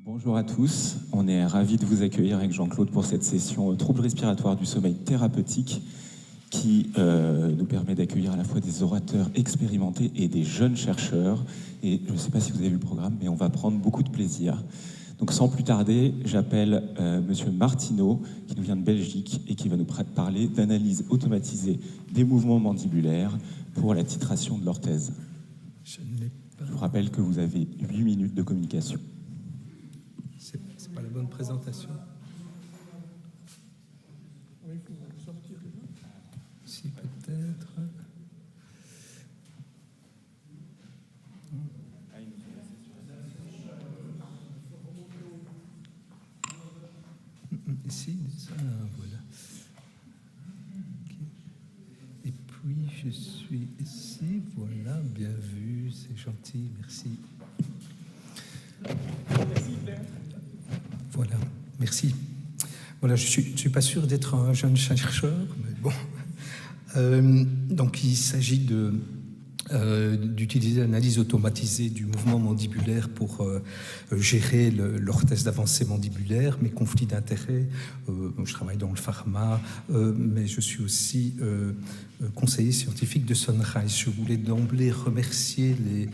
Bonjour à tous, on est ravis de vous accueillir avec Jean-Claude pour cette session troubles respiratoires du sommeil thérapeutique qui nous permet d'accueillir à la fois des orateurs expérimentés et des jeunes chercheurs. Et je ne sais pas si vous avez vu le programme, mais on va prendre beaucoup de plaisir. Donc sans plus tarder, j'appelle Monsieur Martineau, qui nous vient de Belgique et qui va nous parler d'analyse automatisée des mouvements mandibulaires pour la titration de l'orthèse. Je vous rappelle que vous avez 8 minutes de communication. C'est pas la bonne présentation. Oui, il faut sortir. Si, peut-être. Ici, ça, voilà. Okay. Et puis, je suis ici, voilà, bien vu, c'est gentil, merci. Voilà, merci. Voilà, je ne suis pas sûr d'être un jeune chercheur, mais bon. Donc, il s'agit d'utiliser l'analyse automatisée du mouvement mandibulaire pour gérer l'orthèse d'avancée mandibulaire, mes conflits d'intérêts. Je travaille dans le pharma, mais je suis aussi conseiller scientifique de Sunrise. Je voulais d'emblée remercier les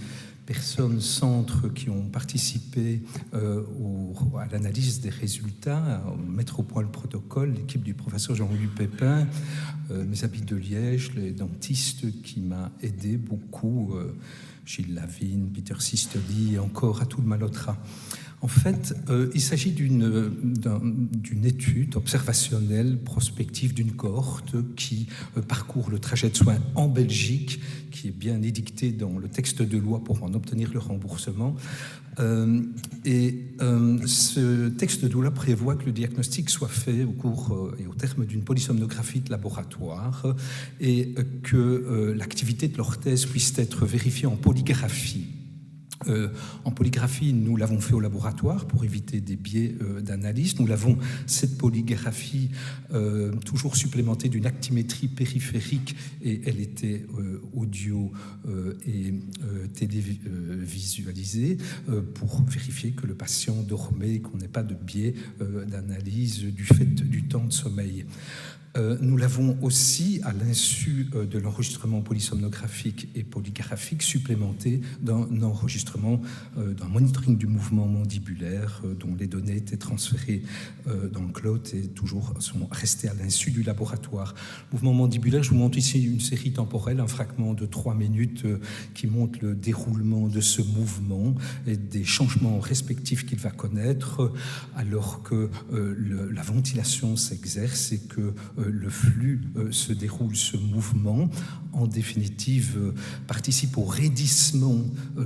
personnes, centres qui ont participé à l'analyse des résultats, à mettre au point le protocole, l'équipe du professeur Jean-Louis Pépin, mes amis de Liège, les dentistes qui m'ont aidé beaucoup, Gilles Lavigne, Peter Sistoli et encore Atul Malhotra. En fait, il s'agit d'une étude observationnelle prospective d'une cohorte qui parcourt le trajet de soins en Belgique, qui est bien édicté dans le texte de loi pour en obtenir le remboursement. Ce texte de loi prévoit que le diagnostic soit fait au cours et au terme d'une polysomnographie de laboratoire et que l'activité de l'orthèse puisse être vérifiée en polygraphie. En polygraphie, nous l'avons fait au laboratoire pour éviter des biais d'analyse. Nous l'avons, cette polygraphie, toujours supplémentée d'une actimétrie périphérique, et elle était audio et télévisualisée pour vérifier que le patient dormait, qu'on n'ait pas de biais d'analyse du fait du temps de sommeil. Nous l'avons aussi, à l'insu de l'enregistrement polysomnographique et polygraphique, supplémenté d'un enregistrement, d'un monitoring du mouvement mandibulaire dont les données étaient transférées dans le cloud et toujours sont restées à l'insu du laboratoire. Mouvement mandibulaire, je vous montre ici une série temporelle, un fragment de 3 minutes qui montre le déroulement de ce mouvement et des changements respectifs qu'il va connaître alors que la ventilation s'exerce et que le flux se déroule, ce mouvement, en définitive, participe au raidissement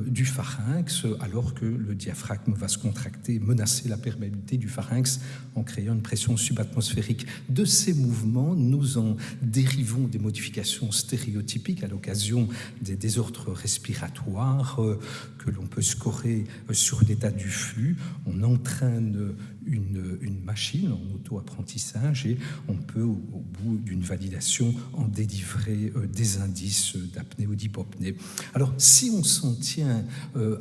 du pharynx, alors que le diaphragme va se contracter, menacer la perméabilité du pharynx en créant une pression subatmosphérique. De ces mouvements, nous en dérivons des modifications stéréotypiques à l'occasion des désordres respiratoires que l'on peut scorer sur l'état du flux. On entraîne une machine en auto-apprentissage et on peut, au bout d'une validation, en délivrer des indices d'apnée ou d'hypopnée. Alors, si on s'en tient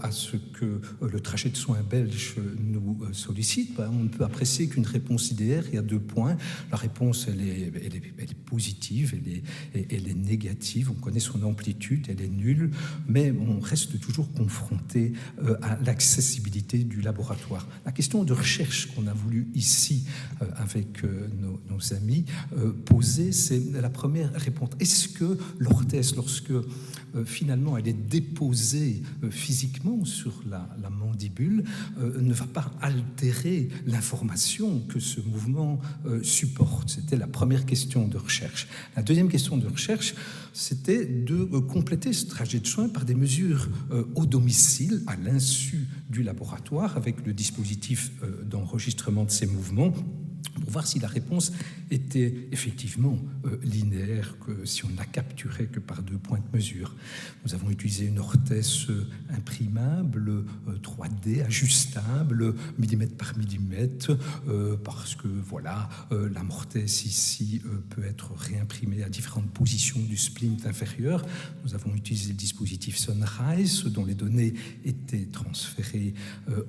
à ce que le trajet de soins belge nous sollicite, on ne peut apprécier qu'une réponse idéale. Il y a 2 points. La réponse, elle est positive, elle est négative. On connaît son amplitude, elle est nulle, mais on reste toujours confronté à l'accessibilité du laboratoire. La question de recherche qu'on a voulu ici, avec nos amis, poser, c'est la première réponse. Est-ce que l'orthèse, lorsque finalement elle est déposée physiquement sur la mandibule, ne va pas altérer l'information que ce mouvement supporte? C'était la première question de recherche. La deuxième question de recherche, c'était de compléter ce trajet de soins par des mesures au domicile, à l'insu du laboratoire, avec le dispositif d'enregistrement de ces mouvements. pour voir si la réponse était effectivement linéaire, que si on ne la capturait que par 2 points de mesure. Nous avons utilisé une orthèse imprimable, 3D, ajustable, millimètre par millimètre, parce que voilà, la mortesse ici peut être réimprimée à différentes positions du splint inférieur. Nous avons utilisé le dispositif Sunrise, dont les données étaient transférées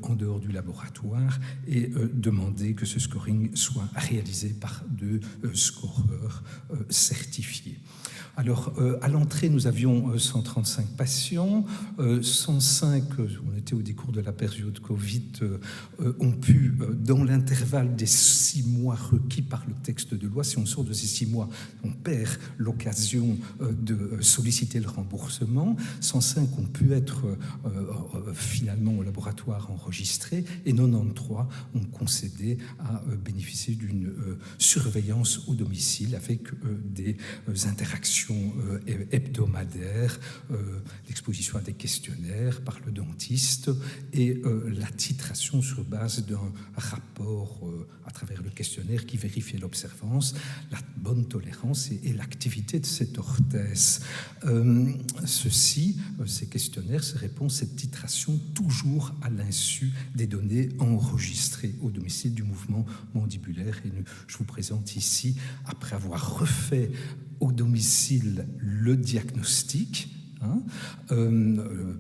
en dehors du laboratoire, et demandé que ce scoring soit réalisé par 2 scoreurs certifiés. Alors, à l'entrée, nous avions 135 patients, 105, on était au décours de la période Covid, ont pu, dans l'intervalle des 6 mois requis par le texte de loi, si on sort de ces 6 mois, on perd l'occasion de solliciter le remboursement. 105 ont pu être finalement au laboratoire enregistrés et 93 ont concédé à bénéficier d'une surveillance au domicile avec des interactions hebdomadaires, l'exposition à des questionnaires par le dentiste et la titration sur base d'un rapport à travers le questionnaire qui vérifiait l'observance, la bonne tolérance et l'activité de cette orthèse. Ces questionnaires, ces réponses, cette titration, toujours à l'insu des données enregistrées au domicile du mouvement mandibulaire. Et je vous présente ici, après avoir refait au domicile le diagnostic,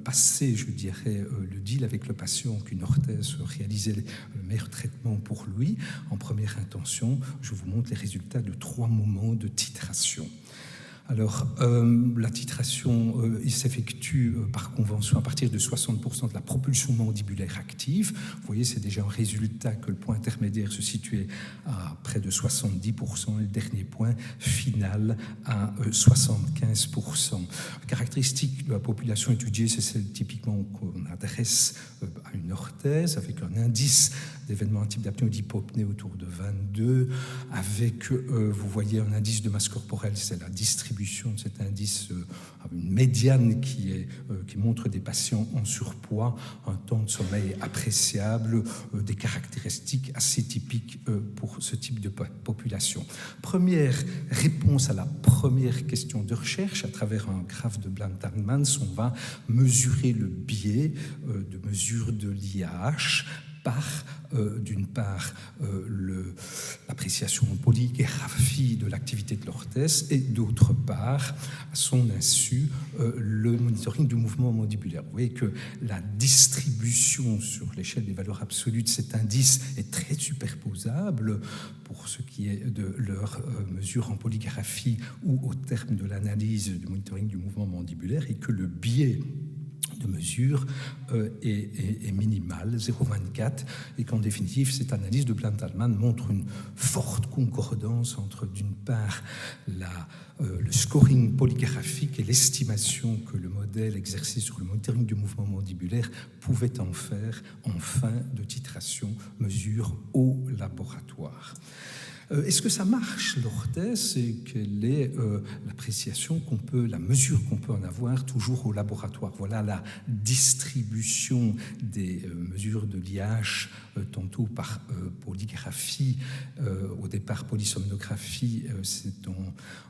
passer, je dirais, le deal avec le patient qu'une orthèse réalisait le meilleur traitement pour lui. En première intention, je vous montre les résultats de 3 moments de titration. Alors, la titration il s'effectue par convention à partir de 60% de la propulsion mandibulaire active. Vous voyez, c'est déjà un résultat que le point intermédiaire se situait à près de 70% et le dernier point final à 75%. La caractéristique de la population étudiée, c'est celle typiquement qu'on adresse à une orthèse avec un indice d'événements type d'apnée ou d'hypopnée autour de 22, avec, vous voyez, un indice de masse corporelle, c'est la distribution de cet indice, une médiane qui montre des patients en surpoids, un temps de sommeil appréciable, des caractéristiques assez typiques pour ce type de population. Première réponse à la première question de recherche, à travers un graphe de Blank-Tallmans, on va mesurer le biais de mesure de l'IAH par, d'une part, l'appréciation en polygraphie de l'activité de l'orthèse et, d'autre part, à son insu, le monitoring du mouvement mandibulaire. Vous voyez que la distribution sur l'échelle des valeurs absolues de cet indice est très superposable pour ce qui est de leur mesure en polygraphie ou au terme de l'analyse du monitoring du mouvement mandibulaire, et que le biais de mesure est minimale, 0,24, et qu'en définitive, cette analyse de Blank-Tallmans montre une forte concordance entre, d'une part, le scoring polygraphique et l'estimation que le modèle exercé sur le monitoring du mouvement mandibulaire pouvait en faire en fin de titration mesure au laboratoire. Est-ce que ça marche, l'orthèse, et quelle est l'appréciation qu'on peut, la mesure qu'on peut en avoir toujours au laboratoire? Voilà la distribution des mesures de l'IH, tantôt par polygraphie, au départ polysomnographie, c'est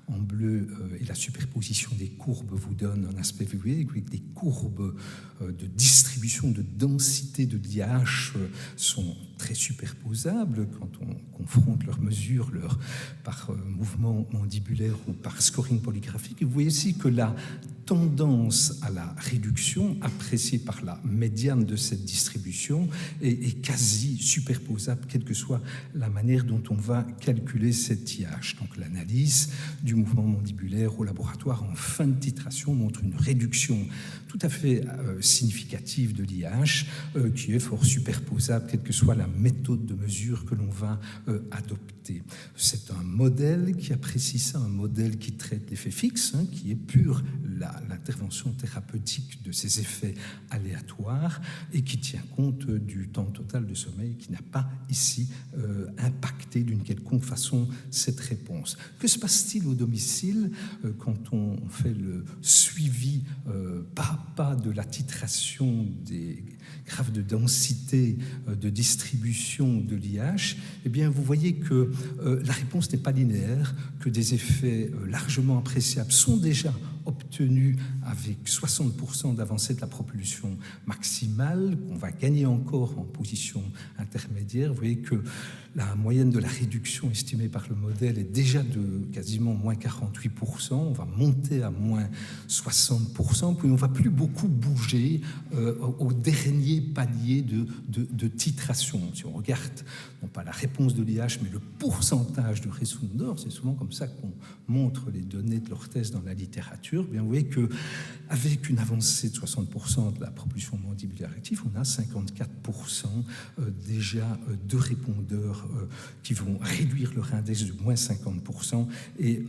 en bleu, et la superposition des courbes vous donne un aspect, vous voyez, avec des courbes de distribution, de densité de l'IH sont très superposables quand on confronte leurs mesures par mouvement mandibulaire ou par scoring polygraphique. Et vous voyez ici que la tendance à la réduction appréciée par la médiane de cette distribution est quasi superposable, quelle que soit la manière dont on va calculer cette IH. Donc l'analyse du mouvement mandibulaire au laboratoire en fin de titration montre une réduction tout à fait significative de l'IH qui est fort superposable, quelle que soit la méthode de mesure que l'on va adopter. traiter. C'est un modèle qui apprécie ça, un modèle qui traite l'effet fixe, qui est pur l'intervention thérapeutique de ces effets aléatoires et qui tient compte du temps total de sommeil qui n'a pas ici impacté d'une quelconque façon cette réponse. Que se passe-t-il au domicile quand on fait le suivi pas à pas de la titration des graphes de densité de distribution de l'IH? Eh bien, vous voyez que la réponse n'est pas linéaire, que des effets largement appréciables sont déjà obtenus avec 60% d'avancée de la propulsion maximale, qu'on va gagner encore en position intermédiaire. Vous voyez que la moyenne de la réduction estimée par le modèle est déjà de quasiment moins 48%, on va monter à moins 60%, puis on ne va plus beaucoup bouger au dernier palier de titration. Si on regarde, non pas la réponse de l'IH, mais le pourcentage de responder, c'est souvent comme ça qu'on montre les données de l'orthèse dans la littérature, bien vous voyez qu'avec une avancée de 60% de la propulsion mandibulaire active, on a 54% déjà de répondeurs qui vont réduire leur index de moins 50% et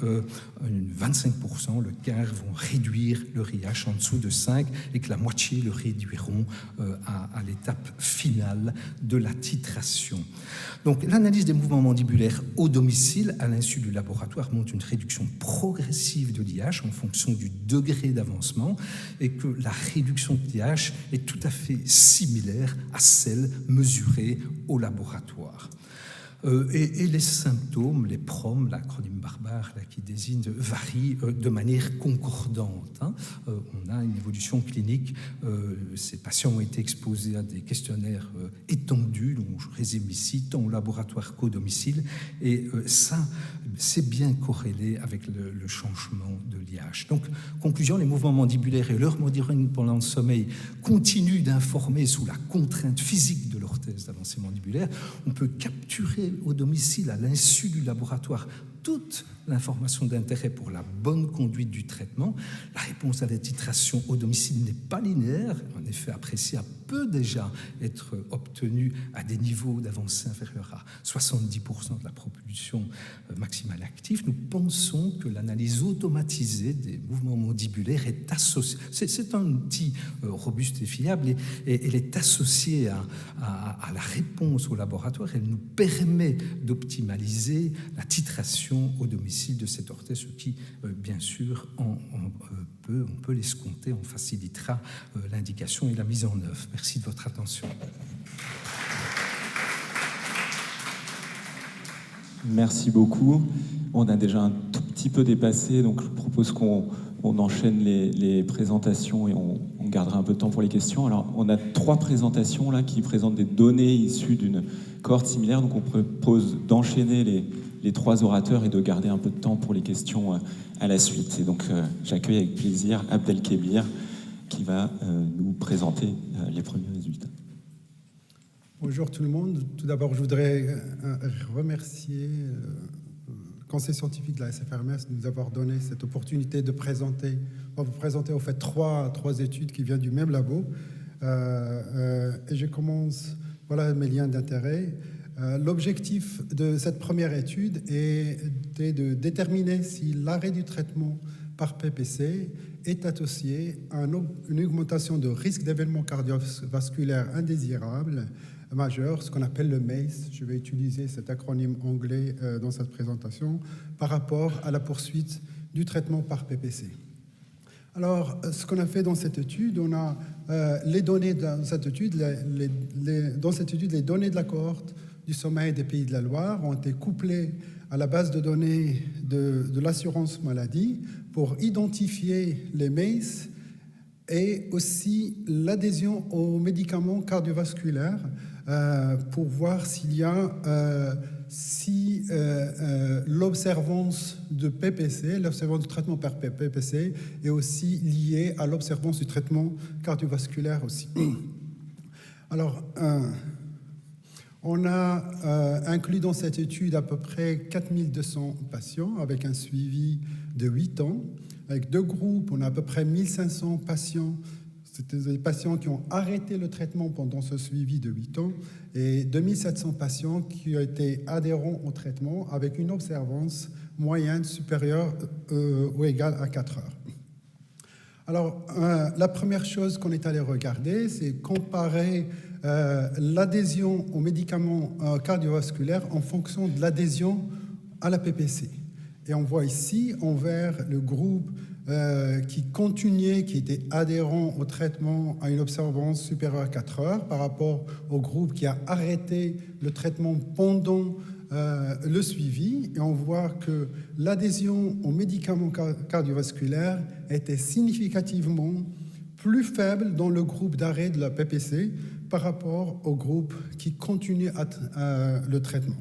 25%, le quart, vont réduire leur IH en dessous de 5 et que la moitié le réduiront à l'étape finale de la titration. Donc l'analyse des mouvements mandibulaires au domicile à l'insu du laboratoire montre une réduction progressive de l'IH en fonction du degré d'avancement et que la réduction de l'IH est tout à fait similaire à celle mesurée au laboratoire. Et les symptômes, les PROM, l'acronyme barbare là, qui désigne, varient de manière concordante. On a une évolution clinique. Ces patients ont été exposés à des questionnaires étendus, dont je résume ici, tant au laboratoire qu'au domicile. Et ça, c'est bien corrélé avec le changement de l'IH. Donc, conclusion, les mouvements mandibulaires et leur monitoring pendant le sommeil continuent d'informer sous la contrainte physique de l'orthèse d'avancée mandibulaire. On peut capturer au domicile, à l'insu du laboratoire, toute l'information d'intérêt pour la bonne conduite du traitement. La réponse à la titration au domicile n'est pas linéaire, en effet appréciable peut déjà être obtenue à des niveaux d'avancée inférieurs à 70% de la propulsion maximale active. Nous pensons que l'analyse automatisée des mouvements mandibulaires est associée, c'est un outil robuste et fiable, et elle est associée à la réponse au laboratoire. Elle nous permet d'optimaliser la titration au domicile de cette orthèse, ce qui, bien sûr, on peut l'escompter, on facilitera l'indication et la mise en œuvre. Merci de votre attention. Merci beaucoup. On a déjà un tout petit peu dépassé, donc je propose qu'on enchaîne les présentations et on gardera un peu de temps pour les questions. Alors, on a 3 présentations là qui présentent des données issues d'une cohorte similaire, donc on propose d'enchaîner les 3 orateurs et de garder un peu de temps pour les questions à la suite. Et donc, j'accueille avec plaisir Abdelkébir qui va nous présenter les premiers résultats. Bonjour tout le monde. Tout d'abord, je voudrais remercier le Conseil scientifique de la SFRMS de nous avoir donné cette opportunité de vous présenter au fait trois études qui viennent du même labo. Et je commence, voilà mes liens d'intérêt. L'objectif de cette première étude était de déterminer si l'arrêt du traitement par PPC est associé à une augmentation de risque d'événements cardiovasculaires indésirables majeurs, ce qu'on appelle le MACE. Je vais utiliser cet acronyme anglais dans cette présentation, par rapport à la poursuite du traitement par PPC. Alors, ce qu'on a fait dans cette étude, on a les données dans cette étude, les données de la cohorte du sommeil des Pays de la Loire ont été couplées à la base de données de l'assurance maladie pour identifier les MACE et aussi l'adhésion aux médicaments cardiovasculaires pour voir s'il y a l'observance de PPC, l'observance du traitement par PPC est aussi liée à l'observance du traitement cardiovasculaire aussi. Alors, on a inclus dans cette étude à peu près 4200 patients avec un suivi de 8 ans. Avec 2 groupes, on a à peu près 1500 patients C'était des patients qui ont arrêté le traitement pendant ce suivi de 8 ans et 2700 patients qui ont été adhérents au traitement avec une observance moyenne supérieure ou égale à 4 heures. Alors, la première chose qu'on est allé regarder, c'est comparer l'adhésion aux médicaments cardiovasculaires en fonction de l'adhésion à la PPC. Et on voit ici, en vert, le groupe qui continuait, qui était adhérent au traitement à une observance supérieure à 4 heures par rapport au groupe qui a arrêté le traitement pendant le suivi. Et on voit que l'adhésion aux médicaments cardiovasculaires était significativement plus faible dans le groupe d'arrêt de la PPC par rapport au groupe qui continue le traitement.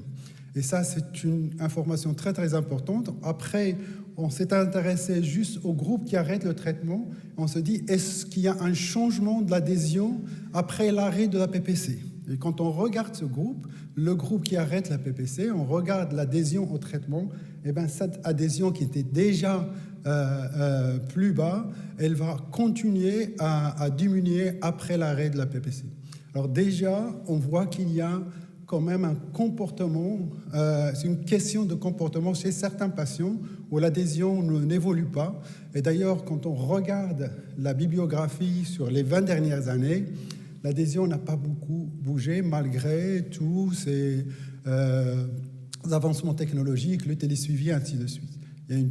Et ça, c'est une information très, très importante. Après, on s'est intéressé juste au groupe qui arrête le traitement. On se dit, est-ce qu'il y a un changement de l'adhésion après l'arrêt de la PPC? Et quand on regarde ce groupe, le groupe qui arrête la PPC, on regarde l'adhésion au traitement, et bien cette adhésion qui était déjà plus bas, elle va continuer à diminuer après l'arrêt de la PPC. Alors déjà, on voit qu'il y a quand même un comportement, c'est une question de comportement chez certains patients où l'adhésion n'évolue pas. Et d'ailleurs, quand on regarde la bibliographie sur les 20 dernières années, l'adhésion n'a pas beaucoup bougé malgré tous ces avancements technologiques, le télésuivi, ainsi de suite. Il y a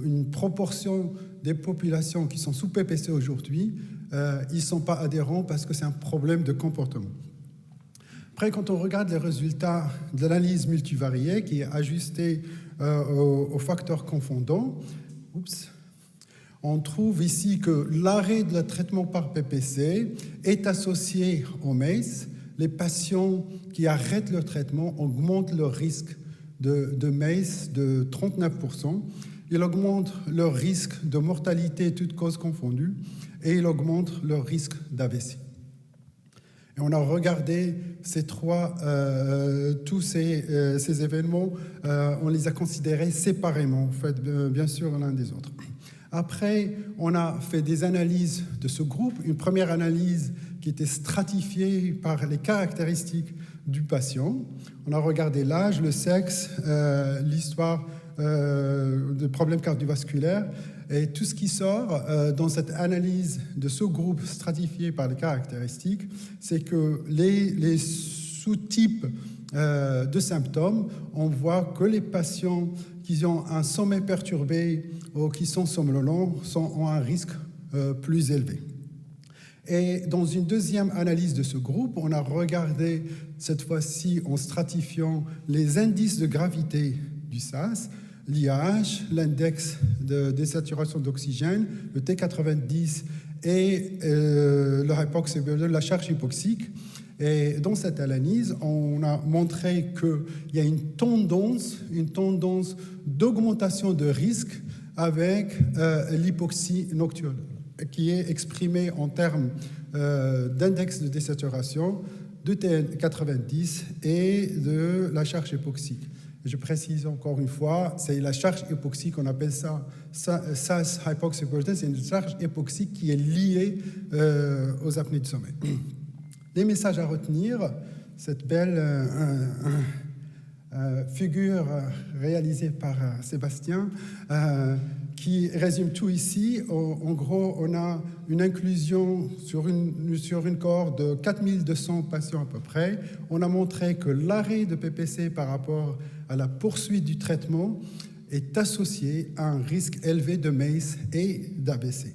une proportion des populations qui sont sous PPC aujourd'hui, ils ne sont pas adhérents parce que c'est un problème de comportement. Après, quand on regarde les résultats de l'analyse multivariée qui est ajustée aux facteurs confondants, on trouve ici que l'arrêt de traitement par PPC est associé au MACE. Les patients qui arrêtent le traitement augmentent leur risque de MACE de 39%. Ils augmentent leur risque de mortalité, toutes causes confondues, et ils augmentent leur risque d'AVC. Et on a regardé tous ces événements, on les a considérés séparément, en fait, bien sûr, l'un des autres. Après, on a fait des analyses de ce groupe, une première analyse qui était stratifiée par les caractéristiques du patient. On a regardé l'âge, le sexe, l'histoire de problèmes cardiovasculaires. Et tout ce qui sort dans cette analyse de ce groupe stratifié par les caractéristiques, c'est que les sous-types de symptômes, on voit que les patients qui ont un sommeil perturbé ou qui sont somnolents ont un risque plus élevé. Et dans une deuxième analyse de ce groupe, on a regardé cette fois-ci en stratifiant les indices de gravité du SAS, l'IAH, l'index de désaturation d'oxygène, le T90 et le hypoxia burden, la charge hypoxique. Et dans cette analyse, on a montré qu'il y a une tendance d'augmentation de risque avec l'hypoxie nocturne, qui est exprimée en termes d'index de désaturation, de T90 et de la charge hypoxique. Je précise encore une fois, c'est la charge hypoxique, on appelle ça SAS hypoxia burden, c'est une charge hypoxique qui est liée aux apnées de sommeil. Les messages à retenir, cette belle figure réalisée par Sébastien, qui résume tout ici. En gros, on a une inclusion sur une cohorte de 4200 patients à peu près. On a montré que l'arrêt de PPC par rapport à la poursuite du traitement est associé à un risque élevé de MACE et d'AVC.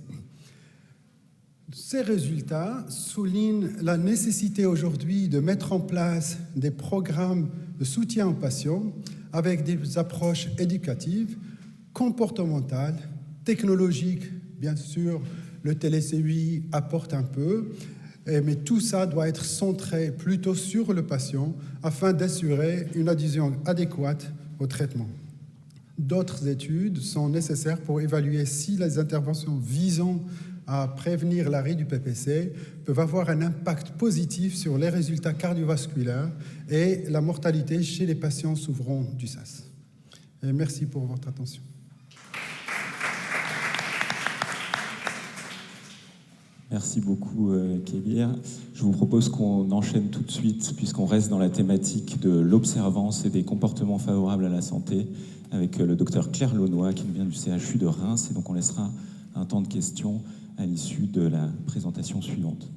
Ces résultats soulignent la nécessité aujourd'hui de mettre en place des programmes de soutien aux patients avec des approches éducatives, comportementales, technologiques. Bien sûr, le télésuivi apporte un peu, mais tout ça doit être centré plutôt sur le patient afin d'assurer une adhésion adéquate au traitement. D'autres études sont nécessaires pour évaluer si les interventions visant à prévenir l'arrêt du PPC peuvent avoir un impact positif sur les résultats cardiovasculaires et la mortalité chez les patients souffrant du SAS. Et merci pour votre attention. Merci beaucoup, Kébir. Je vous propose qu'on enchaîne tout de suite, puisqu'on reste dans la thématique de l'observance et des comportements favorables à la santé, avec le docteur Claire Launois, qui nous vient du CHU de Reims. Et donc, on laissera un temps de questions à l'issue de la présentation suivante.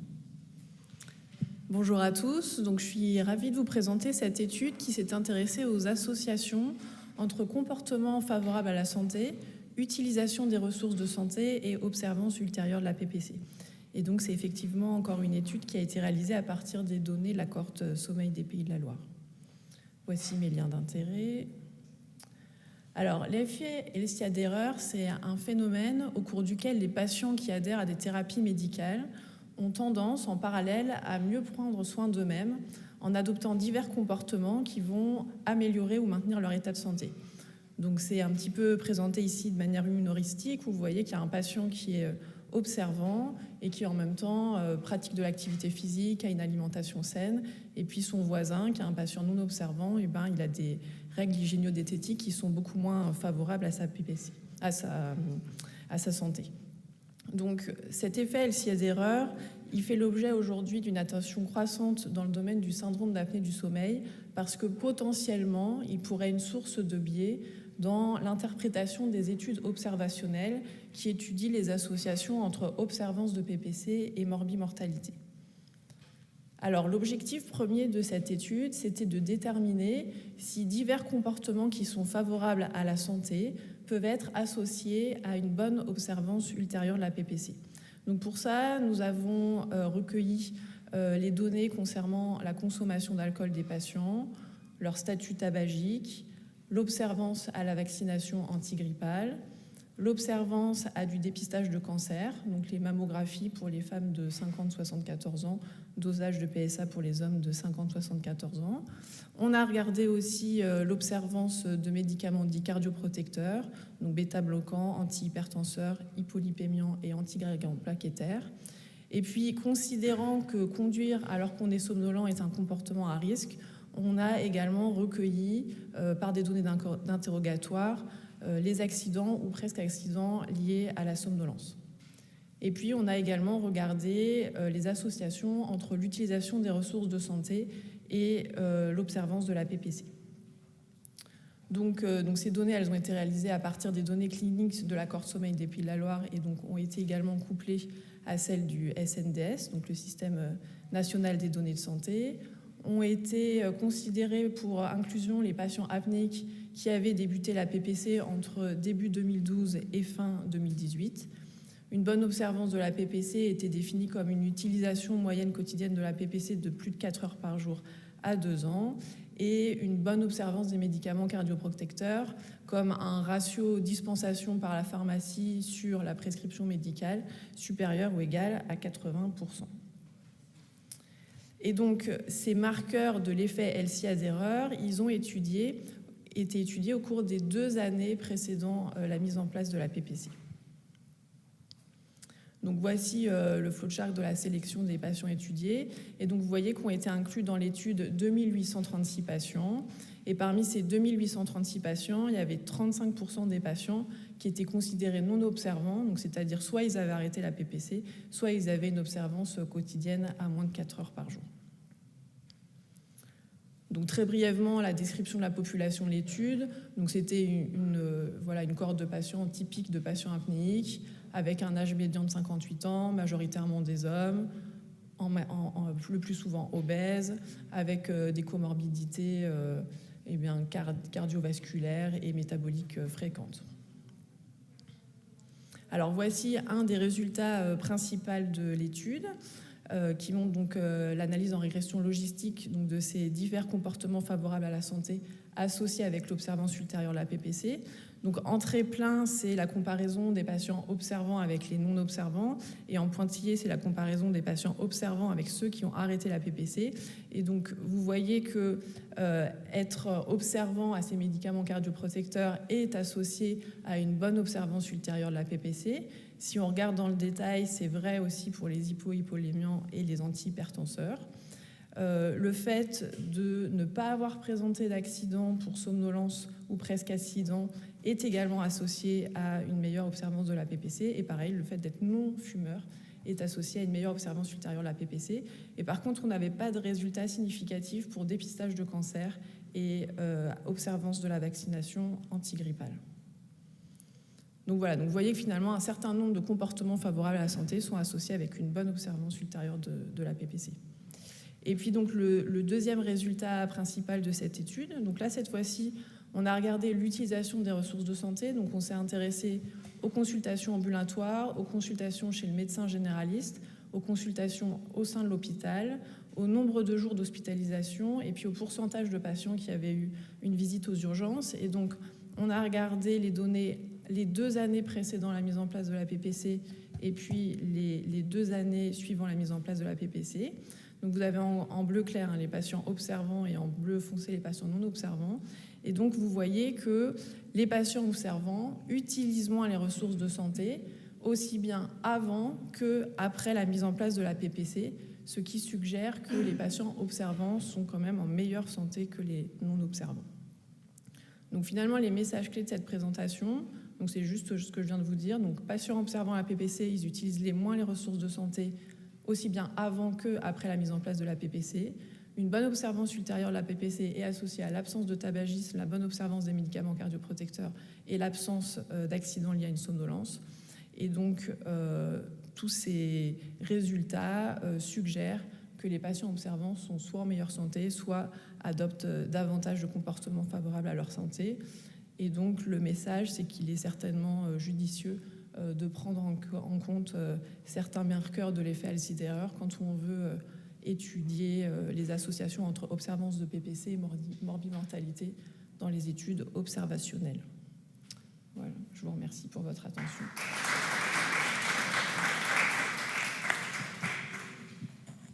Bonjour à tous. Donc, je suis ravie de vous présenter cette étude qui s'est intéressée aux associations entre comportements favorables à la santé, utilisation des ressources de santé et observance ultérieure de la PPC. Et donc, c'est effectivement encore une étude qui a été réalisée à partir des données de la cohorte sommeil des Pays de la Loire. Voici mes liens d'intérêt. Alors, l'effet LCA d'erreur, c'est un phénomène au cours duquel les patients qui adhèrent à des thérapies médicales ont tendance, en parallèle, à mieux prendre soin d'eux-mêmes en adoptant divers comportements qui vont améliorer ou maintenir leur état de santé. Donc, c'est un petit peu présenté ici de manière humoristique, où vous voyez qu'il y a un patient qui est observant et qui en même temps pratique de l'activité physique, a une alimentation saine, et puis son voisin qui est un patient non observant, et il a des règles hygiéno-diététiques qui sont beaucoup moins favorables à sa PPC, à sa santé. Donc cet effet LCA d'erreur, il fait l'objet aujourd'hui d'une attention croissante dans le domaine du syndrome d'apnée du sommeil, parce que potentiellement il pourrait être une source de biais dans l'interprétation des études observationnelles qui étudient les associations entre observance de PPC et morbimortalité. Alors, l'objectif premier de cette étude, c'était de déterminer si divers comportements qui sont favorables à la santé peuvent être associés à une bonne observance ultérieure de la PPC. Donc pour ça, nous avons recueilli les données concernant la consommation d'alcool des patients, leur statut tabagique, l'observance à la vaccination antigrippale, l'observance à du dépistage de cancer, donc les mammographies pour les femmes de 50-74 ans, dosage de PSA pour les hommes de 50-74 ans. On a regardé aussi l'observance de médicaments dits cardioprotecteurs, donc bêta-bloquants, antihypertenseurs, hypolipémiants et antigrégants plaquettaires. Et puis, considérant que conduire alors qu'on est somnolent est un comportement à risque, on a également recueilli, par des données d'interrogatoire, les accidents ou presque accidents liés à la somnolence. Et puis, on a également regardé les associations entre l'utilisation des ressources de santé et l'observance de la PPC. Donc ces données, elles ont été réalisées à partir des données cliniques de la cohorte sommeil des Pays de la Loire et donc ont été également couplées à celles du SNDS, donc le Système national des données de santé. Ont été considérés pour inclusion les patients apnéiques qui avaient débuté la PPC entre début 2012 et fin 2018. Une bonne observance de la PPC était définie comme une utilisation moyenne quotidienne de la PPC de plus de 4 heures par jour à 2 ans et une bonne observance des médicaments cardioprotecteurs comme un ratio dispensation par la pharmacie sur la prescription médicale supérieur ou égal à 80%. Et donc, ces marqueurs de l'effet LCA d'erreur, ils ont été étudiés au cours des 2 années précédant la mise en place de la PPC. Donc, voici le flowchart de la sélection des patients étudiés. Et donc, vous voyez qu'ont été inclus dans l'étude 2836 patients. Et parmi ces 2836 patients, il y avait 35% des patients qui étaient considérés non observants, donc c'est-à-dire soit ils avaient arrêté la PPC, soit ils avaient une observance quotidienne à moins de 4 heures par jour. Donc très brièvement, la description de la population de l'étude. Donc c'était une cohorte de patients typique de patients apnéiques, avec un âge médian de 58 ans, majoritairement des hommes, le plus souvent obèses, avec des comorbidités cardiovasculaires et métaboliques fréquentes. Alors voici un des résultats principaux de l'étude qui montre donc l'analyse en régression logistique donc, de ces divers comportements favorables à la santé associés avec l'observance ultérieure de la PPC. Donc en trait plein, c'est la comparaison des patients observants avec les non-observants et en pointillé, c'est la comparaison des patients observants avec ceux qui ont arrêté la PPC. Et donc vous voyez que être observant à ces médicaments cardioprotecteurs est associé à une bonne observance ultérieure de la PPC. Si on regarde dans le détail, c'est vrai aussi pour les hypolémiants et les antihypertenseurs. Le fait de ne pas avoir présenté d'accident pour somnolence ou presque accident est également associé à une meilleure observance de la PPC. Et pareil, le fait d'être non-fumeur est associé à une meilleure observance ultérieure de la PPC. Et par contre, on n'avait pas de résultats significatifs pour dépistage de cancer et observance de la vaccination antigrippale. Donc voilà, donc vous voyez que finalement, un certain nombre de comportements favorables à la santé sont associés avec une bonne observance ultérieure de la PPC. Et puis donc le deuxième résultat principal de cette étude, donc là cette fois-ci, on a regardé l'utilisation des ressources de santé, donc on s'est intéressé aux consultations ambulatoires, aux consultations chez le médecin généraliste, aux consultations au sein de l'hôpital, au nombre de jours d'hospitalisation et puis au pourcentage de patients qui avaient eu une visite aux urgences. Et donc on a regardé les données les 2 années précédant la mise en place de la PPC et puis les 2 années suivant la mise en place de la PPC. Donc vous avez en bleu clair les patients observants et en bleu foncé les patients non observants. Et donc vous voyez que les patients observants utilisent moins les ressources de santé, aussi bien avant qu'après la mise en place de la PPC, ce qui suggère que les patients observants sont quand même en meilleure santé que les non observants. Donc finalement, les messages clés de cette présentation, donc c'est juste ce que je viens de vous dire. Donc patients observant la PPC, ils utilisent moins les ressources de santé, aussi bien avant qu'après la mise en place de la PPC. Une bonne observance ultérieure de la PPC est associée à l'absence de tabagisme, la bonne observance des médicaments cardioprotecteurs et l'absence d'accidents liés à une somnolence. Et donc, tous ces résultats suggèrent que les patients observants sont soit en meilleure santé, soit adoptent davantage de comportements favorables à leur santé. Et donc, le message, c'est qu'il est certainement judicieux de prendre en compte certains marqueurs de l'effet Alzheimer quand on veut étudier les associations entre observance de PPC et morbimortalité dans les études observationnelles. Voilà, je vous remercie pour votre attention.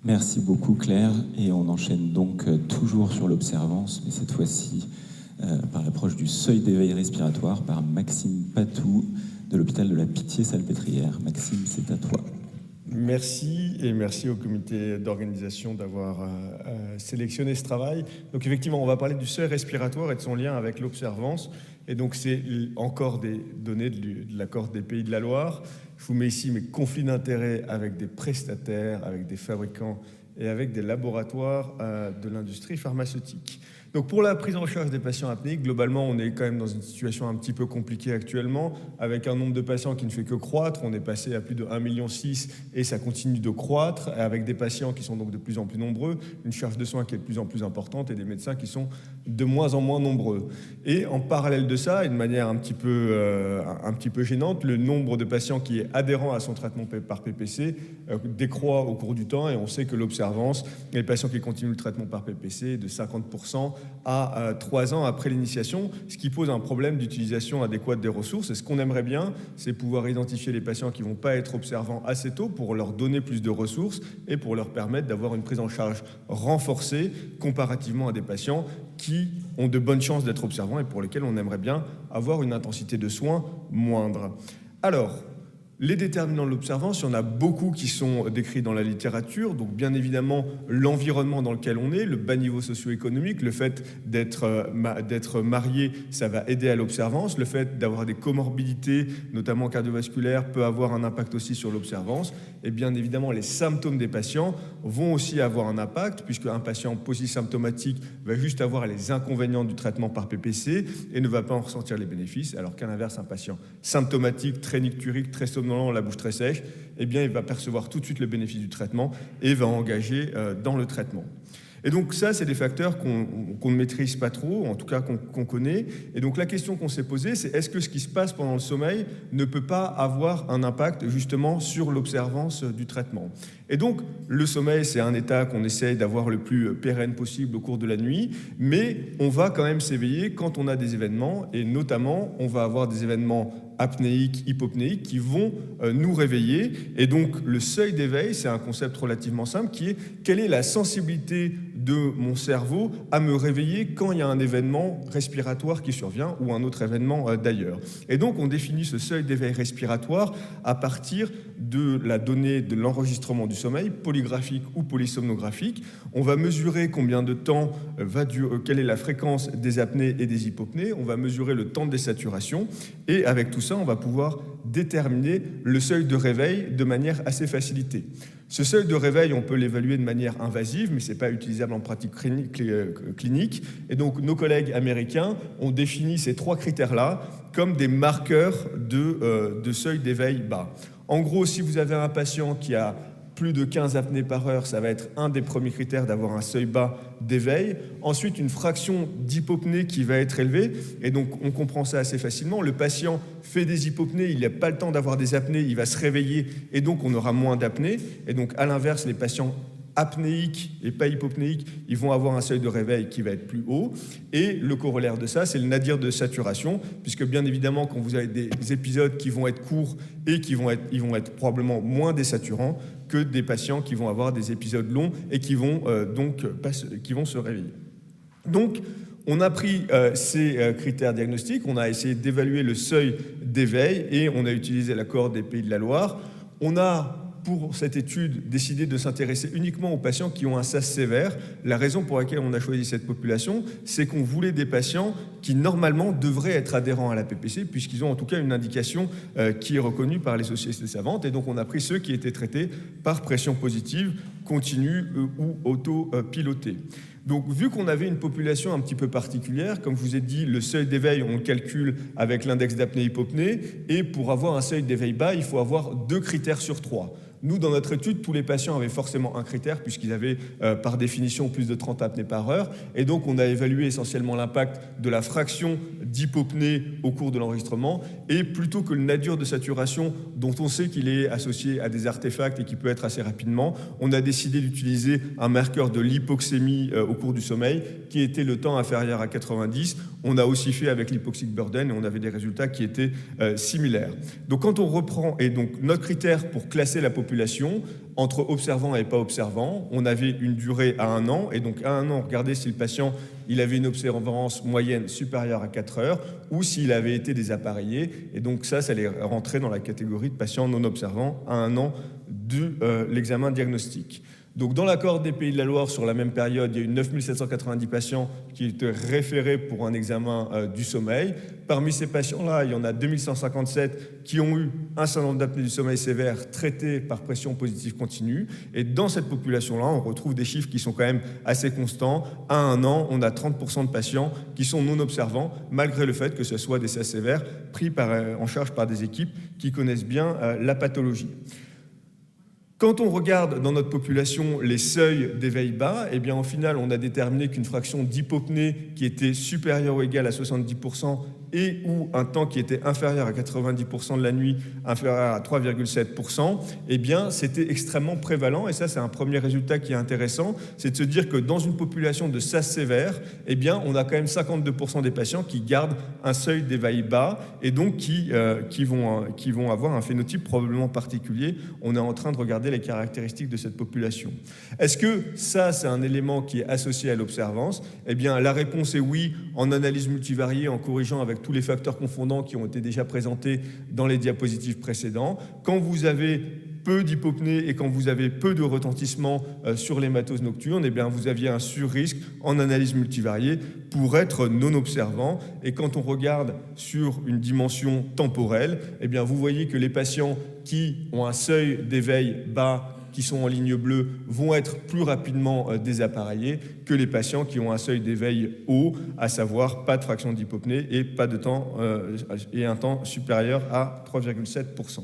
Merci beaucoup Claire, et on enchaîne donc toujours sur l'observance, mais cette fois-ci par l'approche du seuil d'éveil respiratoire par Maxime Patou de l'hôpital de la Pitié-Salpêtrière. Maxime, c'est à toi. Merci, et merci au comité d'organisation d'avoir sélectionné ce travail. Donc effectivement, on va parler du seuil respiratoire et de son lien avec l'observance. Et donc c'est encore des données de l'accord des Pays de la Loire. Je vous mets ici mes conflits d'intérêts avec des prestataires, avec des fabricants et avec des laboratoires de l'industrie pharmaceutique. Donc pour la prise en charge des patients apnéiques, globalement, on est quand même dans une situation un petit peu compliquée actuellement, avec un nombre de patients qui ne fait que croître. On est passé à plus de 1,6 million et ça continue de croître, avec des patients qui sont donc de plus en plus nombreux, une charge de soins qui est de plus en plus importante et des médecins qui sont de moins en moins nombreux. Et en parallèle de ça, et de manière un petit peu gênante, le nombre de patients qui est adhérent à son traitement par PPC décroît au cours du temps, et on sait que l'observance, les patients qui continuent le traitement par PPC, est de 50% à 3 ans après l'initiation, ce qui pose un problème d'utilisation adéquate des ressources. Et ce qu'on aimerait bien, c'est pouvoir identifier les patients qui ne vont pas être observants assez tôt pour leur donner plus de ressources et pour leur permettre d'avoir une prise en charge renforcée comparativement à des patients qui ont de bonnes chances d'être observants et pour lesquels on aimerait bien avoir une intensité de soins moindre. Alors, les déterminants de l'observance, il y en a beaucoup qui sont décrits dans la littérature. Donc bien évidemment, l'environnement dans lequel on est, le bas niveau socio-économique, le fait d'être marié, ça va aider à l'observance. Le fait d'avoir des comorbidités, notamment cardiovasculaires, peut avoir un impact aussi sur l'observance. Et bien évidemment, les symptômes des patients vont aussi avoir un impact, puisque un patient polysymptomatique va juste avoir les inconvénients du traitement par PPC et ne va pas en ressentir les bénéfices, alors qu'à l'inverse, un patient symptomatique, très nicturique, très somnolent, la bouche très sèche, eh bien, il va percevoir tout de suite le bénéfice du traitement et va engager dans le traitement. Et donc ça, c'est des facteurs qu'on ne maîtrise pas trop, en tout cas qu'on connaît. Et donc la question qu'on s'est posée, c'est est-ce que ce qui se passe pendant le sommeil ne peut pas avoir un impact justement sur l'observance du traitement? Et donc le sommeil, c'est un état qu'on essaye d'avoir le plus pérenne possible au cours de la nuit, mais on va quand même s'éveiller quand on a des événements, et notamment on va avoir des événements apnéiques, hypopnéiques qui vont nous réveiller. Et donc le seuil d'éveil, c'est un concept relativement simple qui est quelle est la sensibilité de mon cerveau à me réveiller quand il y a un événement respiratoire qui survient ou un autre événement d'ailleurs. Et donc on définit ce seuil d'éveil respiratoire à partir de la donnée de l'enregistrement du sommeil, polygraphique ou polysomnographique. On va mesurer combien de temps quelle est la fréquence des apnées et des hypopnées. On va mesurer le temps de désaturation. Et avec tout ça, on va pouvoir déterminer le seuil de réveil de manière assez facilitée. Ce seuil de réveil, on peut l'évaluer de manière invasive, mais ce n'est pas utilisable en pratique clinique. Et donc, nos collègues américains ont défini ces 3 critères-là comme des marqueurs de seuil d'éveil bas. En gros, si vous avez un patient qui a plus de 15 apnées par heure, ça va être un des premiers critères d'avoir un seuil bas d'éveil. Ensuite, une fraction d'hypopnée qui va être élevée. Et donc, on comprend ça assez facilement. Le patient fait des hypopnées, il n'a pas le temps d'avoir des apnées, il va se réveiller et donc on aura moins d'apnées. Et donc, à l'inverse, les patients apnéiques et pas hypopnéiques, ils vont avoir un seuil de réveil qui va être plus haut. Et le corollaire de ça, c'est le nadir de saturation, puisque bien évidemment, quand vous avez des épisodes qui vont être courts et ils vont être probablement moins désaturants que des patients qui vont avoir des épisodes longs et qui vont se réveiller. Donc, on a pris ces critères diagnostiques, on a essayé d'évaluer le seuil d'éveil et on a utilisé la cohorte des Pays de la Loire. On a, pour cette étude, décidé de s'intéresser uniquement aux patients qui ont un SAS sévère. La raison pour laquelle on a choisi cette population, c'est qu'on voulait des patients qui, normalement, devraient être adhérents à la PPC, puisqu'ils ont en tout cas une indication qui est reconnue par les sociétés savantes. Et donc, on a pris ceux qui étaient traités par pression positive, continue ou auto-pilotée. Donc, vu qu'on avait une population un petit peu particulière, comme je vous ai dit, le seuil d'éveil, on le calcule avec l'index d'apnée-hypopnée, et pour avoir un seuil d'éveil bas, il faut avoir 2 critères sur 3. Nous, dans notre étude, tous les patients avaient forcément un critère, puisqu'ils avaient, par définition, plus de 30 apnées par heure, et donc on a évalué essentiellement l'impact de la fraction d'hypopnée au cours de l'enregistrement, et plutôt que le nadir de saturation, dont on sait qu'il est associé à des artefacts et qui peut être assez rapidement, on a décidé d'utiliser un marqueur de l'hypoxémie au cours du sommeil, qui était le temps inférieur à 90. On a aussi fait avec l'hypoxic burden, et on avait des résultats qui étaient similaires. Donc quand on reprend, et donc notre critère pour classer la population entre observant et pas observant, on avait une durée à 1 an, et donc à 1 an, regardez si le patient il avait une observance moyenne supérieure à 4 heures ou s'il avait été désappareillé, et donc ça allait rentrer dans la catégorie de patients non observants à 1 an de l'examen diagnostique. Donc, dans la cohorte des Pays de la Loire, sur la même période, il y a eu 9790 patients qui étaient référés pour un examen du sommeil. Parmi ces patients-là, il y en a 2157 qui ont eu un syndrome d'apnée du sommeil sévère traité par pression positive continue. Et dans cette population-là, on retrouve des chiffres qui sont quand même assez constants. À 1 an, on a 30% de patients qui sont non observants, malgré le fait que ce soit des SAS sévères pris en charge par des équipes qui connaissent bien la pathologie. Quand on regarde dans notre population les seuils d'éveil bas, eh bien, au final, on a déterminé qu'une fraction d'hypopnée qui était supérieure ou égale à 70% et ou un temps qui était inférieur à 90% de la nuit, inférieur à 3,7%, eh bien, c'était extrêmement prévalent. Et ça, c'est un premier résultat qui est intéressant, c'est de se dire que dans une population de SAS sévère, eh bien, on a quand même 52% des patients qui gardent un seuil d'éveil bas et donc qui vont avoir un phénotype probablement particulier. On est en train de regarder les caractéristiques de cette population. Est-ce que ça, c'est un élément qui est associé à l'observance? Eh bien, la réponse est oui, en analyse multivariée, en corrigeant avec tous les facteurs confondants qui ont été déjà présentés dans les diapositives précédentes. Quand vous avez peu d'hypopnée et quand vous avez peu de retentissement sur l'hématose nocturne, eh bien, vous aviez un surrisque en analyse multivariée pour être non observant. Et quand on regarde sur une dimension temporelle, eh bien, vous voyez que les patients qui ont un seuil d'éveil bas, qui sont en ligne bleue, vont être plus rapidement désappareillés que les patients qui ont un seuil d'éveil haut, à savoir pas de fraction d'hypopnée et pas de temps et un temps supérieur à 3,7%.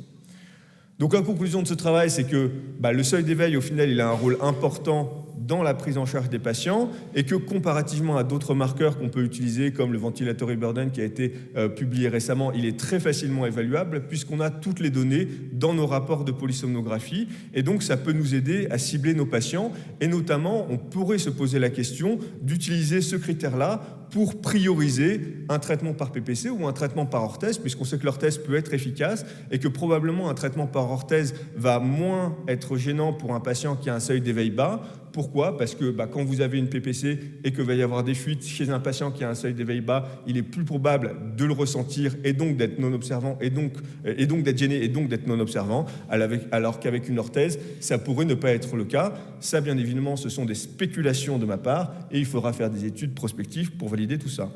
Donc la conclusion de ce travail, c'est que le seuil d'éveil, au final, il a un rôle important dans la prise en charge des patients et que comparativement à d'autres marqueurs qu'on peut utiliser comme le ventilatory burden qui a été publié récemment, il est très facilement évaluable puisqu'on a toutes les données dans nos rapports de polysomnographie et donc ça peut nous aider à cibler nos patients et notamment on pourrait se poser la question d'utiliser ce critère-là pour prioriser un traitement par PPC ou un traitement par orthèse, puisqu'on sait que l'orthèse peut être efficace et que probablement un traitement par orthèse va moins être gênant pour un patient qui a un seuil d'éveil bas Pourquoi ? Parce que quand vous avez une PPC et qu'il va y avoir des fuites chez un patient qui a un seuil d'éveil bas, il est plus probable de le ressentir et donc d'être non-observant et donc d'être gêné et donc d'être non-observant, alors qu'avec une orthèse, ça pourrait ne pas être le cas. Ça, bien évidemment, ce sont des spéculations de ma part et il faudra faire des études prospectives pour valider tout ça.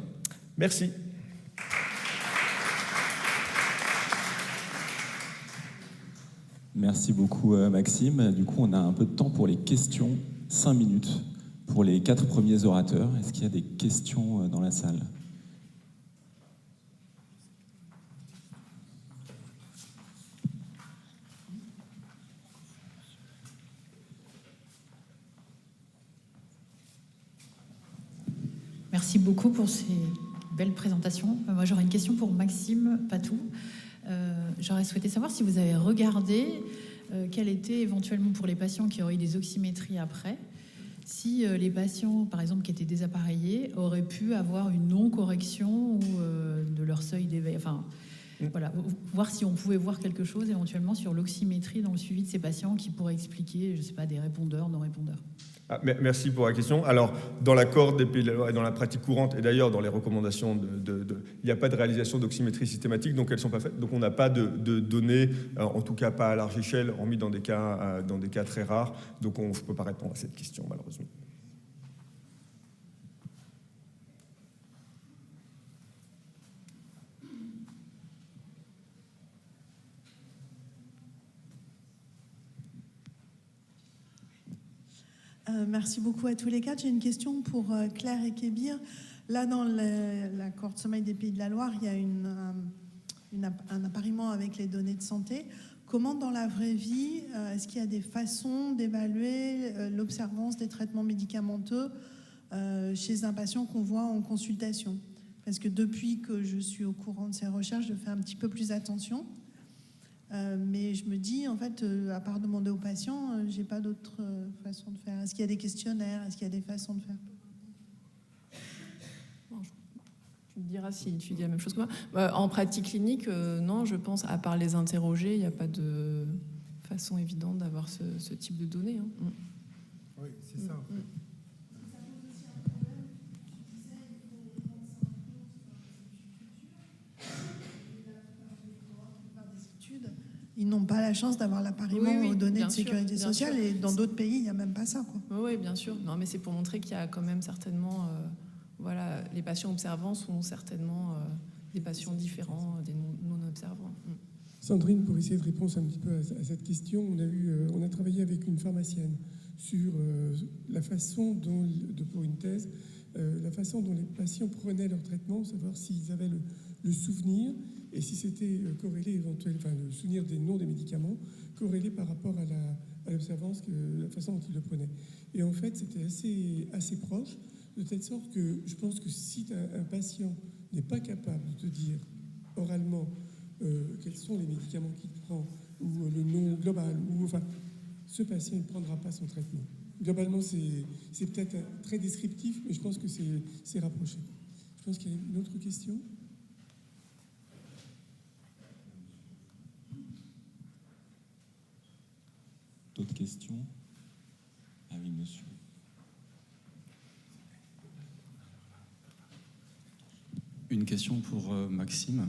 Merci. Merci beaucoup Maxime. Du coup, on a un peu de temps pour les questions, 5 minutes pour les 4 premiers orateurs. Est-ce qu'il y a des questions dans la salle ? Merci beaucoup pour ces belles présentations. Moi, j'aurais une question pour Maxime Patou. J'aurais souhaité savoir si vous avez regardé quel était éventuellement pour les patients qui auraient eu des oxymétries après, si les patients, par exemple, qui étaient désappareillés, auraient pu avoir une non-correction de leur seuil d'éveil. Enfin, voilà, voir si on pouvait voir quelque chose éventuellement sur l'oxymétrie dans le suivi de ces patients qui pourrait expliquer, je ne sais pas, des répondeurs, non-répondeurs. Merci pour la question. Alors, dans la cohorte des Pays de la Loire et dans la pratique courante, et d'ailleurs dans les recommandations, il n'y a pas de réalisation d'oxymétrie systématique, donc elles ne sont pas faites. Donc on n'a pas de données, en tout cas pas à large échelle, hormis dans des cas très rares. Donc je ne peux pas répondre à cette question, malheureusement. Merci beaucoup à tous les quatre. J'ai une question pour Claire et Kébir. Là, dans la cohorte sommeil des Pays de la Loire, il y a un appariement avec les données de santé. Comment, dans la vraie vie, est-ce qu'il y a des façons d'évaluer l'observance des traitements médicamenteux chez un patient qu'on voit en consultation? Parce que depuis que je suis au courant de ces recherches, je fais un petit peu plus attention. Mais je me dis, en fait, à part demander aux patients, j'ai pas d'autre façon de faire. Est-ce qu'il y a des questionnaires? Est-ce qu'il y a des façons de faire? Tu me diras si tu dis la même chose que moi. En pratique clinique, non, je pense, à part les interroger, il n'y a pas de façon évidente d'avoir ce type de données. Hein. Oui, c'est ça. En fait. Ils n'ont pas la chance d'avoir l'appariement aux données de sécurité sociale et dans d'autres pays, il n'y a même pas ça, quoi. Oui, bien sûr. Non, mais c'est pour montrer qu'il y a quand même certainement... voilà, les patients observants sont certainement des patients différents des non-observants. Sandrine, pour essayer de répondre un petit peu à cette question, on a travaillé avec une pharmacienne sur la façon dont, pour une thèse, la façon dont les patients prenaient leur traitement, savoir s'ils avaient le souvenir et si c'était corrélé éventuellement, enfin le souvenir des noms des médicaments, corrélé par rapport à l'observance, la façon dont ils le prenaient. Et en fait, c'était assez proche, de telle sorte que je pense que si un patient n'est pas capable de te dire oralement quels sont les médicaments qu'il prend, ou le nom global, ou enfin, ce patient ne prendra pas son traitement. Globalement, c'est peut-être très descriptif, mais je pense que c'est rapproché. Je pense qu'il y a une autre question. D'autres questions? Ah oui, monsieur. Une question pour Maxime.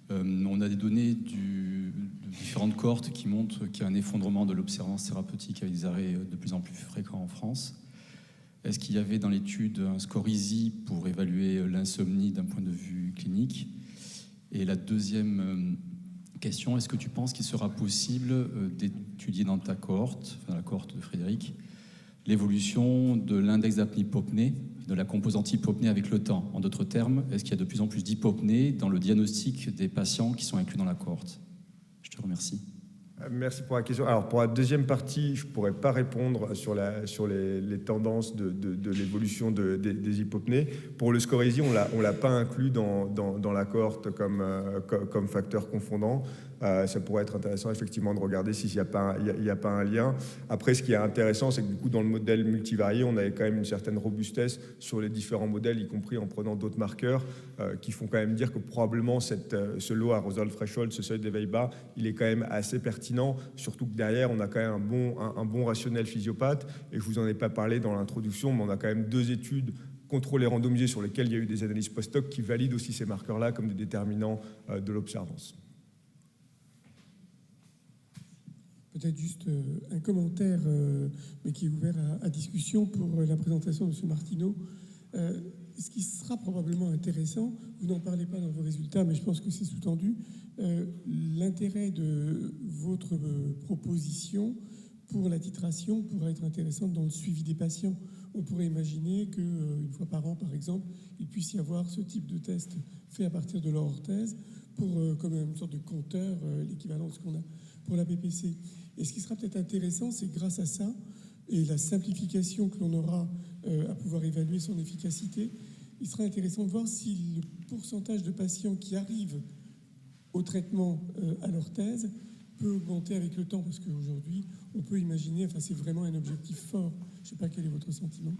On a des données de différentes cohortes qui montrent qu'il y a un effondrement de l'observance thérapeutique avec des arrêts de plus en plus fréquents en France. Est-ce qu'il y avait dans l'étude un score EASI pour évaluer l'insomnie d'un point de vue clinique? Et la deuxième question, est-ce que tu penses qu'il sera possible d'étudier dans ta cohorte, enfin la cohorte de Frédéric, l'évolution de l'index d'apnée-hypopnée, de la composante hypopnée avec le temps? En d'autres termes, est-ce qu'il y a de plus en plus d'hypopnée dans le diagnostic des patients qui sont inclus dans la cohorte? Je te remercie. Merci pour la question. Alors, pour la deuxième partie, je ne pourrais pas répondre sur les tendances de l'évolution des hypopnées. Pour le score EASI, on ne l'a pas inclus dans la cohorte comme facteur confondant. Ça pourrait être intéressant effectivement de regarder s'il n'y a pas un lien. Après, ce qui est intéressant, c'est que du coup, dans le modèle multivarié, on avait quand même une certaine robustesse sur les différents modèles, y compris en prenant d'autres marqueurs, qui font quand même dire que probablement ce low arousal threshold, ce seuil d'éveil bas, il est quand même assez pertinent, surtout que derrière, on a quand même un bon rationnel physiopathe. Et je vous en ai pas parlé dans l'introduction, mais on a quand même 2 études contrôlées randomisées sur lesquelles il y a eu des analyses post-hoc qui valident aussi ces marqueurs-là comme des déterminants de l'observance. Peut-être juste un commentaire, mais qui est ouvert à discussion pour la présentation de M. Martineau. Ce qui sera probablement intéressant, vous n'en parlez pas dans vos résultats, mais je pense que c'est sous-tendu, l'intérêt de votre proposition pour la titration pourrait être intéressante dans le suivi des patients. On pourrait imaginer qu'une fois par an, par exemple, il puisse y avoir ce type de test fait à partir de leur orthèse pour comme une sorte de compteur, l'équivalent de ce qu'on a pour la PPC. Et ce qui sera peut-être intéressant, c'est grâce à ça et la simplification que l'on aura à pouvoir évaluer son efficacité, il sera intéressant de voir si le pourcentage de patients qui arrivent au traitement à l'orthèse peut augmenter avec le temps, parce qu'aujourd'hui, on peut imaginer, enfin c'est vraiment un objectif fort. Je ne sais pas quel est votre sentiment.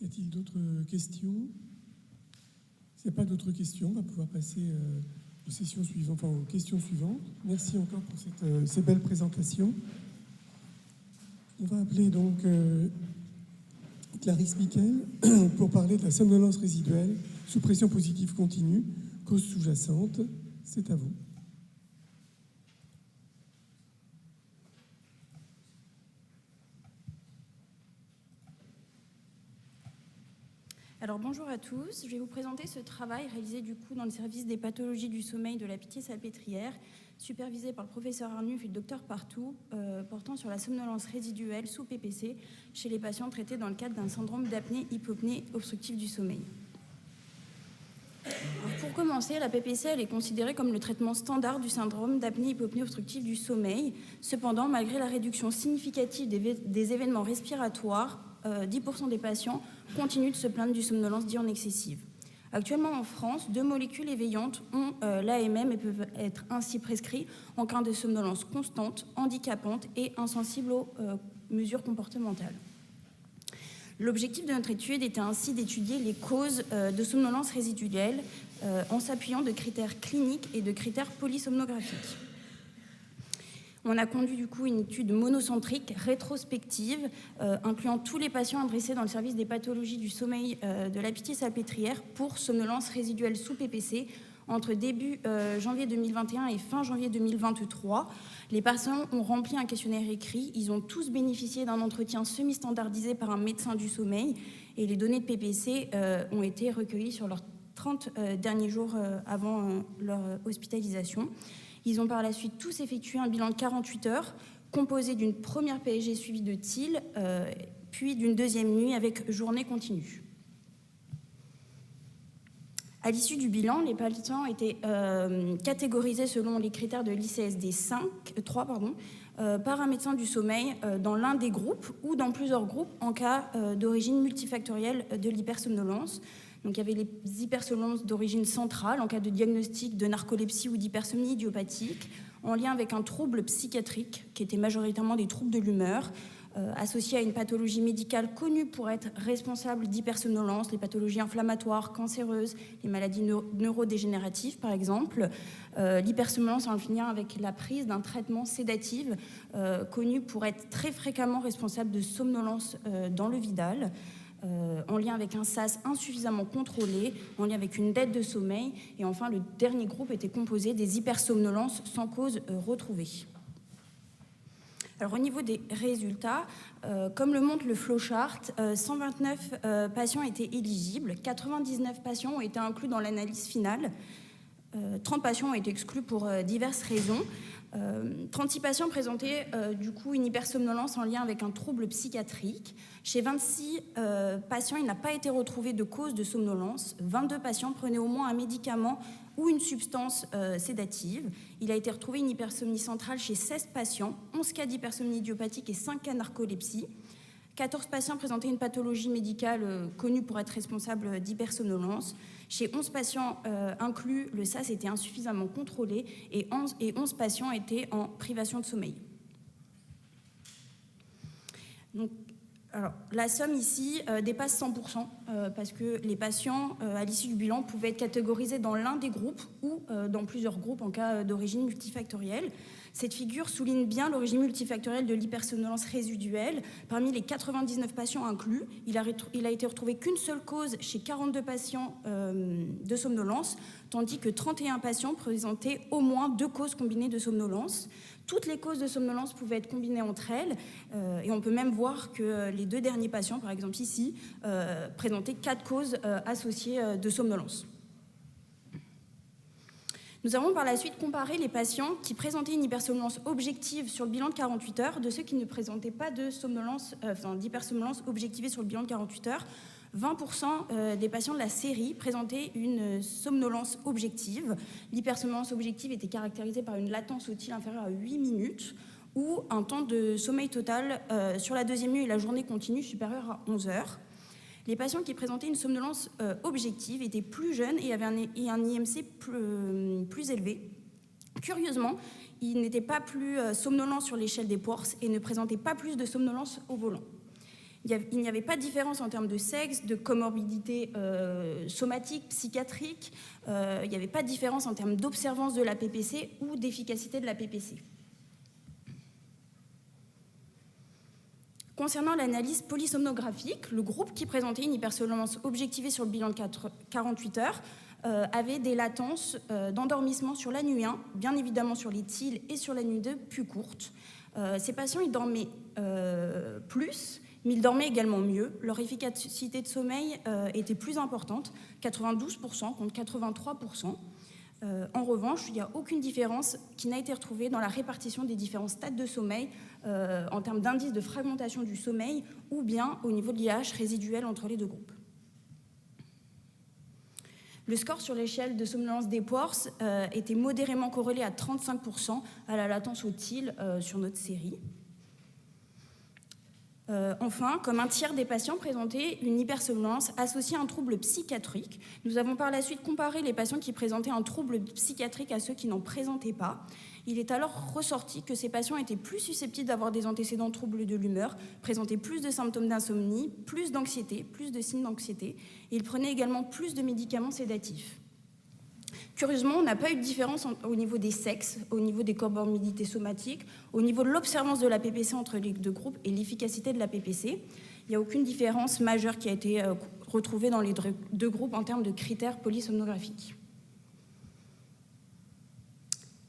Y a-t-il d'autres questions? S'il n'y a pas d'autres questions, on va pouvoir passer aux sessions suivantes, enfin aux questions suivantes. Merci encore pour ces belles présentations. On va appeler donc Clarisse Miquel pour parler de la somnolence résiduelle sous pression positive continue, cause sous-jacente. C'est à vous. Alors bonjour à tous, je vais vous présenter ce travail réalisé du coup dans le service des pathologies du sommeil de la Pitié-Salpêtrière, supervisé par le professeur Arnulf et le docteur Partout, portant sur la somnolence résiduelle sous PPC chez les patients traités dans le cadre d'un syndrome d'apnée-hypopnée obstructive du sommeil. Alors, pour commencer, la PPC elle est considérée comme le traitement standard du syndrome d'apnée-hypopnée obstructive du sommeil. Cependant, malgré la réduction significative des événements respiratoires, 10% des patients continuent de se plaindre du somnolence diurne excessive. Actuellement en France, 2 molécules éveillantes ont l'AMM et peuvent être ainsi prescrits en cas de somnolence constante, handicapante et insensible aux mesures comportementales. L'objectif de notre étude était ainsi d'étudier les causes de somnolence résiduelle en s'appuyant de critères cliniques et de critères polysomnographiques. On a conduit du coup une étude monocentrique, rétrospective, incluant tous les patients adressés dans le service des pathologies du sommeil de la Pitié-Salpêtrière pour somnolence résiduelle sous PPC entre début janvier 2021 et fin janvier 2023. Les patients ont rempli un questionnaire écrit, ils ont tous bénéficié d'un entretien semi-standardisé par un médecin du sommeil et les données de PPC ont été recueillies sur leurs 30 derniers jours avant leur hospitalisation. Ils ont par la suite tous effectué un bilan de 48 heures, composé d'une première PSG suivie de TIL, puis d'une deuxième nuit avec journée continue. À l'issue du bilan, les patients étaient catégorisés selon les critères de l'ICSD 3 par un médecin du sommeil dans l'un des groupes ou dans plusieurs groupes en cas d'origine multifactorielle de l'hypersomnolence. Donc, il y avait les hypersomnolences d'origine centrale en cas de diagnostic de narcolepsie ou d'hypersomnie idiopathique en lien avec un trouble psychiatrique qui était majoritairement des troubles de l'humeur associés à une pathologie médicale connue pour être responsable d'hypersomnolence, les pathologies inflammatoires, cancéreuses, les maladies neurodégénératives par exemple. L'hypersomnolence en lien avec la prise d'un traitement sédatif connu pour être très fréquemment responsable de somnolence dans le Vidal. En lien avec un SAS insuffisamment contrôlé, en lien avec une dette de sommeil. Et enfin, le dernier groupe était composé des hypersomnolences sans cause retrouvée. Alors, au niveau des résultats, comme le montre le flowchart, 129 patients étaient éligibles, 99 patients ont été inclus dans l'analyse finale, 30 patients ont été exclus pour diverses raisons. 36 patients présentaient du coup une hypersomnolence en lien avec un trouble psychiatrique. Chez 26 patients, il n'a pas été retrouvé de cause de somnolence. 22 patients prenaient au moins un médicament ou une substance sédative. Il a été retrouvé une hypersomnie centrale chez 16 patients, 11 cas d'hypersomnie idiopathique et 5 cas de narcolepsie. 14 patients présentaient une pathologie médicale connue pour être responsable d'hypersomnolence. Chez 11 patients inclus, le SAS était insuffisamment contrôlé et 11 patients étaient en privation de sommeil. Donc, alors, la somme ici dépasse 100% parce que les patients, à l'issue du bilan, pouvaient être catégorisés dans l'un des groupes ou dans plusieurs groupes en cas d'origine multifactorielle. Cette figure souligne bien l'origine multifactorielle de l'hypersomnolence résiduelle. Parmi les 99 patients inclus, il a été retrouvé qu'une seule cause chez 42 patients de somnolence, tandis que 31 patients présentaient au moins 2 causes combinées de somnolence. Toutes les causes de somnolence pouvaient être combinées entre elles, et on peut même voir que les 2 derniers patients, par exemple ici, présentaient 4 causes associées de somnolence. Nous avons par la suite comparé les patients qui présentaient une hypersomnolence objective sur le bilan de 48 heures de ceux qui ne présentaient pas de somnolence, d'hypersomnolence objectivée sur le bilan de 48 heures. 20% des patients de la série présentaient une somnolence objective. L'hypersomnolence objective était caractérisée par une latence otile inférieure à 8 minutes ou un temps de sommeil total sur la deuxième nuit et la journée continue supérieur à 11 heures. Les patients qui présentaient une somnolence objective étaient plus jeunes et avaient un IMC plus élevé. Curieusement, ils n'étaient pas plus somnolents sur l'échelle des Epworth et ne présentaient pas plus de somnolence au volant. Il n'y avait pas de différence en termes de sexe, de comorbidité somatique, psychiatrique. Il n'y avait pas de différence en termes d'observance de la PPC ou d'efficacité de la PPC. Concernant l'analyse polysomnographique, le groupe qui présentait une hypersomnolence objectivée sur le bilan de 48 heures avait des latences d'endormissement sur la nuit 1, bien évidemment sur les TIL et sur la nuit 2 plus courtes. Ces patients, ils dormaient plus, mais ils dormaient également mieux. Leur efficacité de sommeil était plus importante, 92% contre 83%. En revanche, il n'y a aucune différence qui n'a été retrouvée dans la répartition des différents stades de sommeil en termes d'indice de fragmentation du sommeil ou bien au niveau de l'IH résiduel entre les 2 groupes. Le score sur l'échelle de somnolence d'Epworth était modérément corrélé à 35% à la latence otile sur notre série. Enfin, comme un tiers des patients présentaient une hypersomnolence associée à un trouble psychiatrique, nous avons par la suite comparé les patients qui présentaient un trouble psychiatrique à ceux qui n'en présentaient pas. Il est alors ressorti que ces patients étaient plus susceptibles d'avoir des antécédents de troubles de l'humeur, présentaient plus de symptômes d'insomnie, plus d'anxiété, plus de signes d'anxiété, et ils prenaient également plus de médicaments sédatifs. Curieusement, on n'a pas eu de différence au niveau des sexes, au niveau des comorbidités somatiques, au niveau de l'observance de la PPC entre les 2 groupes et l'efficacité de la PPC. Il n'y a aucune différence majeure qui a été retrouvée dans les 2 groupes en termes de critères polysomnographiques.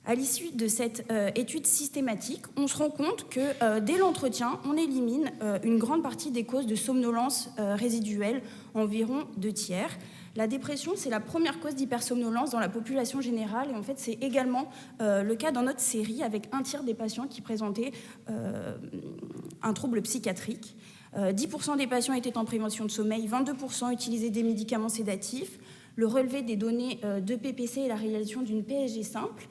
À l'issue de cette étude systématique, on se rend compte que dès l'entretien, on élimine une grande partie des causes de somnolence résiduelle, environ 2 tiers. La dépression, c'est la première cause d'hypersomnolence dans la population générale et en fait, c'est également le cas dans notre série avec 1 tiers des patients qui présentaient un trouble psychiatrique. 10% des patients étaient en prévention de sommeil, 22% utilisaient des médicaments sédatifs. Le relevé des données de PPC et la réalisation d'une PSG simple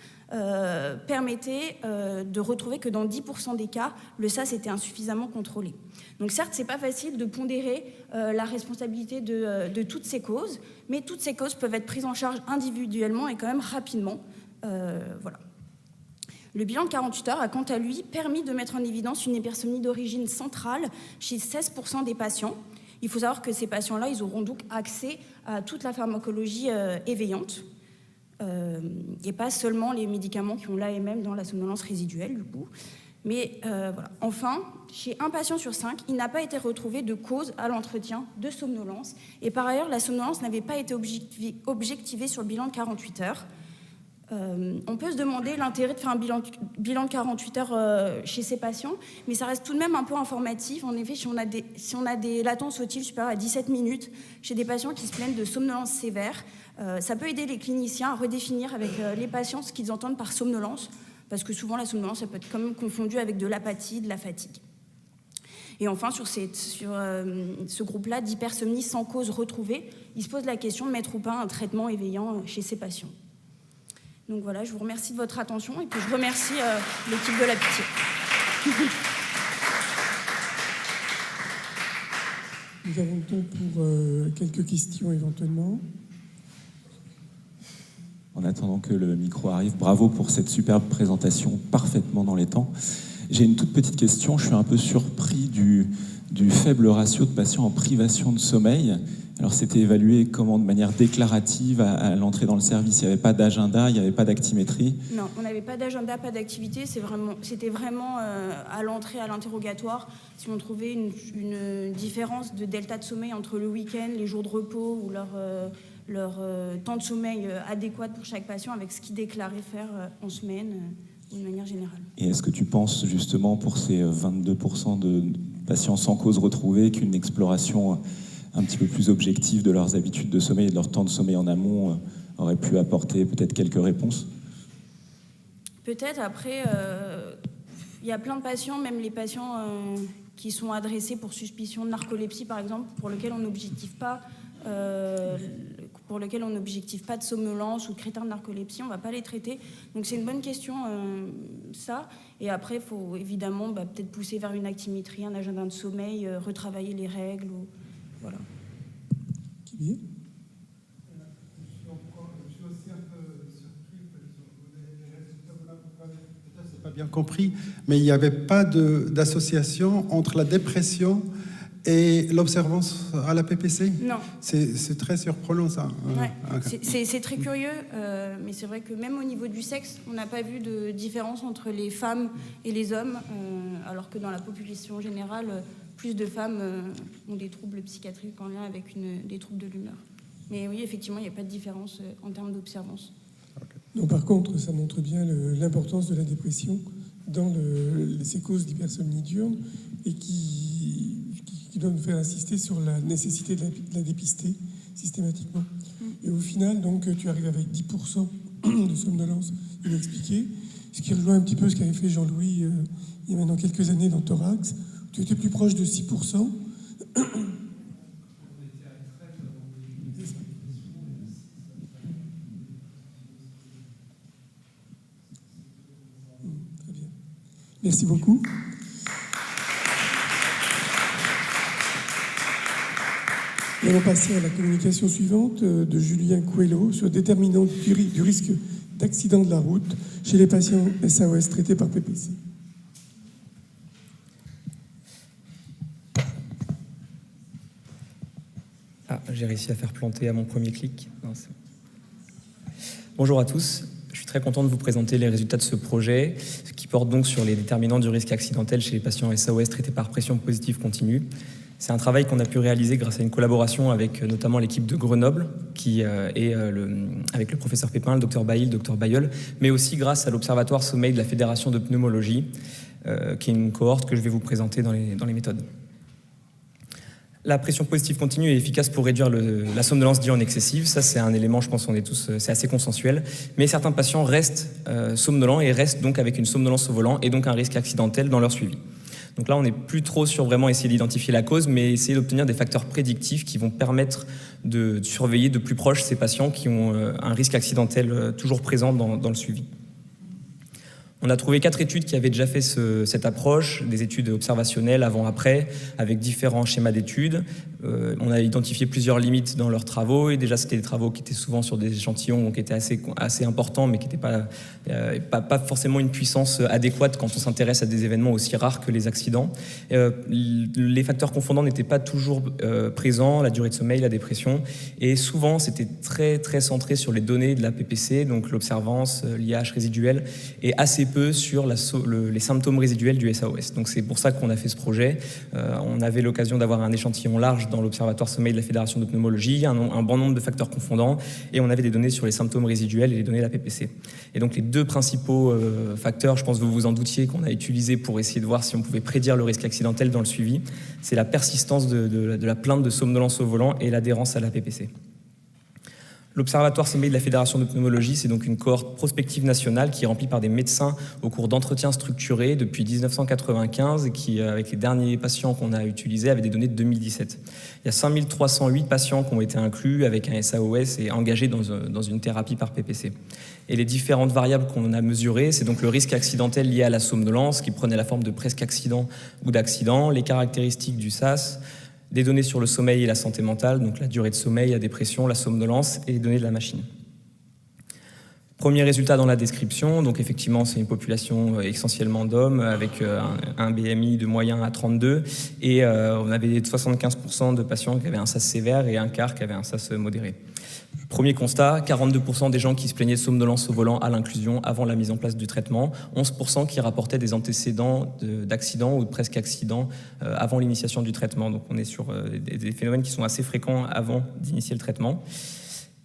permettait de retrouver que dans 10% des cas, le SAS était insuffisamment contrôlé. Donc certes, ce n'est pas facile de pondérer la responsabilité de toutes ces causes, mais toutes ces causes peuvent être prises en charge individuellement et quand même rapidement. Voilà. Le bilan de 48 heures a quant à lui permis de mettre en évidence une hypersomnie d'origine centrale chez 16% des patients. Il faut savoir que ces patients-là, ils auront donc accès à toute la pharmacologie éveillante et pas seulement les médicaments qui ont l'AMM dans la somnolence résiduelle, du coup. Mais voilà. Enfin, chez 1 patient sur 5, il n'a pas été retrouvé de cause à l'entretien de somnolence. Et par ailleurs, la somnolence n'avait pas été objectivée sur le bilan de 48 heures. On peut se demander l'intérêt de faire un bilan de 48 heures chez ces patients, mais ça reste tout de même un peu informatif. En effet, si on a des latences otiles supérieures à 17 minutes chez des patients qui se plaignent de somnolence sévère, ça peut aider les cliniciens à redéfinir avec les patients ce qu'ils entendent par somnolence, parce que souvent la somnolence, ça peut être quand même confondue avec de l'apathie, de la fatigue. Et enfin, sur ce groupe-là d'hypersomnie sans cause retrouvée, il se pose la question de mettre ou pas un traitement éveillant chez ces patients. Donc voilà, je vous remercie de votre attention et puis je remercie l'équipe de la Pitié. Nous avons le temps pour quelques questions éventuellement. En attendant que le micro arrive, bravo pour cette superbe présentation, parfaitement dans les temps. J'ai une toute petite question. Je suis un peu surpris du faible ratio de patients en privation de sommeil. Alors, c'était évalué comment, de manière déclarative à l'entrée dans le service? Il n'y avait pas d'agenda, il n'y avait pas d'actimétrie? Non, on n'avait pas d'agenda, pas d'activité. C'était vraiment à l'entrée, à l'interrogatoire. Si on trouvait une différence de delta de sommeil entre le week-end, les jours de repos ou leur temps de sommeil adéquat pour chaque patient avec ce qu'ils déclaraient faire en semaine, de manière générale. Et est-ce que tu penses justement pour ces 22% de patients sans cause retrouvée qu'une exploration un petit peu plus objective de leurs habitudes de sommeil et de leur temps de sommeil en amont aurait pu apporter peut-être quelques réponses? Peut-être. Après, il y a plein de patients, même les patients qui sont adressés pour suspicion de narcolepsie, par exemple, pour lesquels on n'objective pas de somnolence ou de crétin de narcolepsie, on ne va pas les traiter. Donc c'est une bonne question, ça. Et après, il faut évidemment peut-être pousser vers une actimétrie, un agenda de sommeil, retravailler les règles. Voilà. Qui est ? Je suis aussi un peu surpris parce que les résultats, peut-être c'est pas bien compris, mais il n'y avait pas d'association entre la dépression et l'observance à la PPC? Non. C'est très surprenant, ça. Ouais. C'est très curieux, mais c'est vrai que même au niveau du sexe, on n'a pas vu de différence entre les femmes et les hommes, alors que dans la population générale, plus de femmes ont des troubles psychiatriques en lien avec des troubles de l'humeur. Mais oui, effectivement, il n'y a pas de différence en termes d'observance. Non, par contre, ça montre bien l'importance de la dépression dans ces causes d'hypersomnie diurne et qui doit nous faire insister sur la nécessité de la dépister systématiquement. Et au final, donc, tu arrives avec 10% de somnolence inexpliquée, ce qui rejoint un petit peu ce qu'avait fait Jean-Louis il y a maintenant quelques années dans Thorax. Tu étais plus proche de 6%. Très bien. Merci beaucoup. Nous allons passer à la communication suivante de Julien Coelho sur le déterminant du risque d'accident de la route chez les patients SAOS traités par PPC. J'ai réussi à faire planter à mon premier clic. Bonjour à tous, je suis très content de vous présenter les résultats de ce projet qui porte donc sur les déterminants du risque accidentel chez les patients SAOS traités par pression positive continue. C'est un travail qu'on a pu réaliser grâce à une collaboration avec notamment l'équipe de Grenoble avec le professeur Pépin, le docteur Bailly, le docteur Bayeul, mais aussi grâce à l'Observatoire Sommeil de la Fédération de pneumologie, qui est une cohorte que je vais vous présenter dans les méthodes. La pression positive continue est efficace pour réduire la somnolence diurne excessive. Ça, c'est un élément, je pense, c'est assez consensuel. Mais certains patients restent somnolents et restent donc avec une somnolence au volant et donc un risque accidentel dans leur suivi. Donc là, on n'est plus trop sur vraiment essayer d'identifier la cause, mais essayer d'obtenir des facteurs prédictifs qui vont permettre de surveiller de plus proche ces patients qui ont un risque accidentel toujours présent dans le suivi. On a trouvé 4 études qui avaient déjà fait cette approche, des études observationnelles avant-après, avec différents schémas d'études. On a identifié plusieurs limites dans leurs travaux, et déjà c'était des travaux qui étaient souvent sur des échantillons qui étaient assez importants, mais qui n'étaient pas forcément une puissance adéquate quand on s'intéresse à des événements aussi rares que les accidents. Les facteurs confondants n'étaient pas toujours présents, la durée de sommeil, la dépression, et souvent c'était très très centré sur les données de la PPC, donc l'observance, l'IH résiduel, et assez peu sur les symptômes résiduels du SAOS. Donc c'est pour ça qu'on a fait ce projet. On avait l'occasion d'avoir un échantillon large dans l'Observatoire Sommeil de la Fédération de pneumologie, un bon nombre de facteurs confondants, et on avait des données sur les symptômes résiduels et les données de la PPC. Et donc les deux principaux facteurs, je pense que vous vous en doutiez, qu'on a utilisés pour essayer de voir si on pouvait prédire le risque accidentel dans le suivi, c'est la persistance de la plainte de somnolence au volant et l'adhérence à la PPC. L'Observatoire Sommeil de la Fédération de pneumologie, c'est donc une cohorte prospective nationale qui est remplie par des médecins au cours d'entretiens structurés depuis 1995 et qui, avec les derniers patients qu'on a utilisés, avait des données de 2017. Il y a 5308 patients qui ont été inclus avec un SAOS et engagés dans une thérapie par PPC. Et les différentes variables qu'on a mesurées, c'est donc le risque accidentel lié à la somnolence qui prenait la forme de presque accident ou d'accident, les caractéristiques du SAS, des données sur le sommeil et la santé mentale, donc la durée de sommeil, la dépression, la somnolence et les données de la machine. Premier résultat dans la description, donc effectivement c'est une population essentiellement d'hommes avec un BMI de moyen à 32 et on avait 75% de patients qui avaient un SAS sévère et un quart qui avaient un SAS modéré. Premier constat, 42% des gens qui se plaignaient de somnolence au volant à l'inclusion avant la mise en place du traitement, 11% qui rapportaient des antécédents d'accidents ou de presque accidents avant l'initiation du traitement. Donc on est sur des phénomènes qui sont assez fréquents avant d'initier le traitement.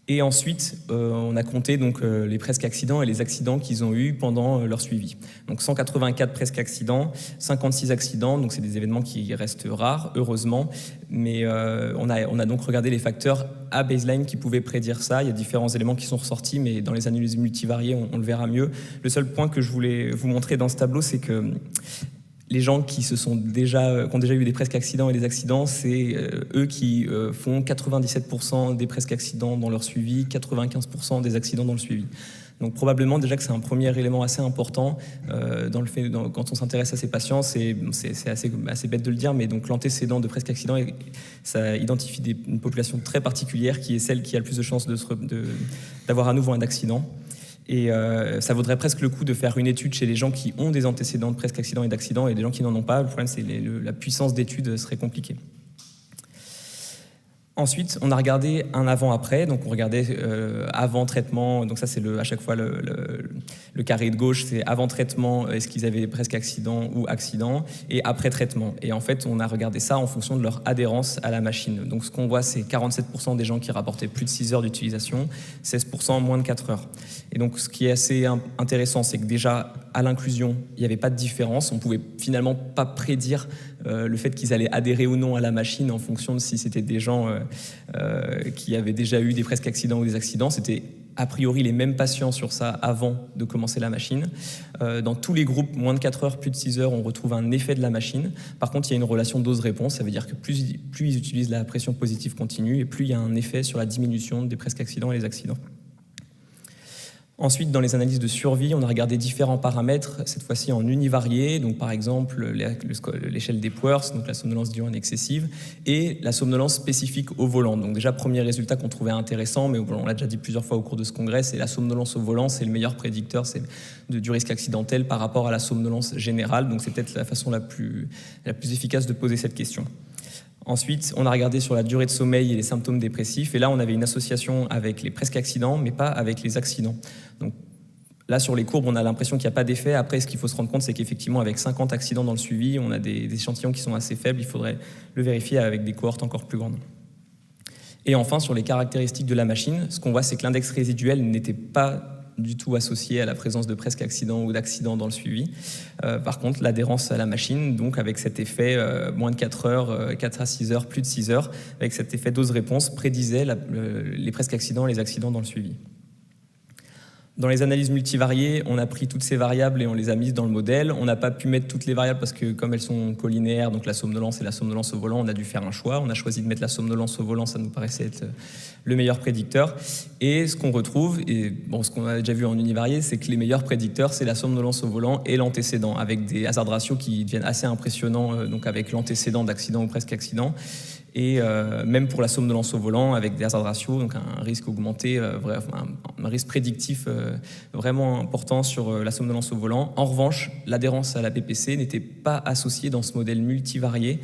Et ensuite, on a compté donc, les presque accidents et les accidents qu'ils ont eus pendant leur suivi. Donc 184 presque accidents, 56 accidents, donc c'est des événements qui restent rares, heureusement, mais on a donc regardé les facteurs à baseline qui pouvaient prédire ça. Il y a différents éléments qui sont ressortis, mais dans les analyses multivariées, on le verra mieux. Le seul point que je voulais vous montrer dans ce tableau, c'est que les gens qui ont déjà eu des presque accidents et des accidents, c'est eux qui font 97% des presque accidents dans leur suivi, 95% des accidents dans le suivi. Donc probablement déjà que c'est un premier élément assez important quand on s'intéresse à ces patients, c'est assez bête de le dire, mais donc l'antécédent de presque accident, ça identifie une population très particulière qui est celle qui a le plus de chances d'avoir à nouveau un accident. Et ça vaudrait presque le coup de faire une étude chez les gens qui ont des antécédents de presque accident et d'accident et des gens qui n'en ont pas. Le problème, c'est que la puissance d'étude serait compliquée. Ensuite, on a regardé un avant-après, donc on regardait avant traitement, donc ça c'est à chaque fois le carré de gauche, c'est avant traitement, est-ce qu'ils avaient presque accident ou accident, et après traitement. Et en fait, on a regardé ça en fonction de leur adhérence à la machine. Donc ce qu'on voit, c'est 47% des gens qui rapportaient plus de 6 heures d'utilisation, 16% moins de 4 heures. Et donc ce qui est assez intéressant, c'est que déjà, à l'inclusion, il n'y avait pas de différence, on ne pouvait finalement pas prédire le fait qu'ils allaient adhérer ou non à la machine en fonction de si c'était des gens qui avaient déjà eu des presque accidents ou des accidents. C'était a priori les mêmes patients sur ça avant de commencer la machine. Dans tous les groupes, moins de 4 heures, plus de 6 heures, on retrouve un effet de la machine. Par contre, il y a une relation dose-réponse, ça veut dire que plus ils utilisent la pression positive continue et plus il y a un effet sur la diminution des presque accidents et les accidents. Ensuite, dans les analyses de survie, on a regardé différents paramètres, cette fois-ci en univarié, donc par exemple l'échelle d'Epworth, donc la somnolence diurne excessive, et la somnolence spécifique au volant. Donc déjà, premier résultat qu'on trouvait intéressant, mais on l'a déjà dit plusieurs fois au cours de ce congrès, c'est la somnolence au volant, c'est le meilleur prédicteur du risque accidentel par rapport à la somnolence générale, donc c'est peut-être la façon la plus efficace de poser cette question. Ensuite, on a regardé sur la durée de sommeil et les symptômes dépressifs. Et là, on avait une association avec les presque accidents, mais pas avec les accidents. Donc là, sur les courbes, on a l'impression qu'il n'y a pas d'effet. Après, ce qu'il faut se rendre compte, c'est qu'effectivement, avec 50 accidents dans le suivi, on a des échantillons qui sont assez faibles. Il faudrait le vérifier avec des cohortes encore plus grandes. Et enfin, sur les caractéristiques de la machine, ce qu'on voit, c'est que l'index résiduel n'était pas du tout associé à la présence de presque accident ou d'accident dans le suivi. Par contre, l'adhérence à la machine, donc avec cet effet moins de 4 heures, 4 à 6 heures, plus de 6 heures, avec cet effet dose-réponse, prédisait les presque accidents et les accidents dans le suivi. Dans les analyses multivariées, on a pris toutes ces variables et on les a mises dans le modèle. On n'a pas pu mettre toutes les variables parce que comme elles sont collinéaires, donc la somnolence et la somnolence au volant, on a dû faire un choix. On a choisi de mettre la somnolence au volant, ça nous paraissait être le meilleur prédicteur. Et ce qu'on retrouve, et bon, ce qu'on a déjà vu en univarié, c'est que les meilleurs prédicteurs, c'est la somnolence au volant et l'antécédent, avec des hazard ratios qui deviennent assez impressionnants, donc avec l'antécédent d'accident ou presque accident. Et même pour la somnolence au volant, avec des hazard ratios, donc un risque augmenté, un risque prédictif vraiment important sur la somnolence au volant. En revanche, l'adhérence à la PPC n'était pas associée dans ce modèle multivarié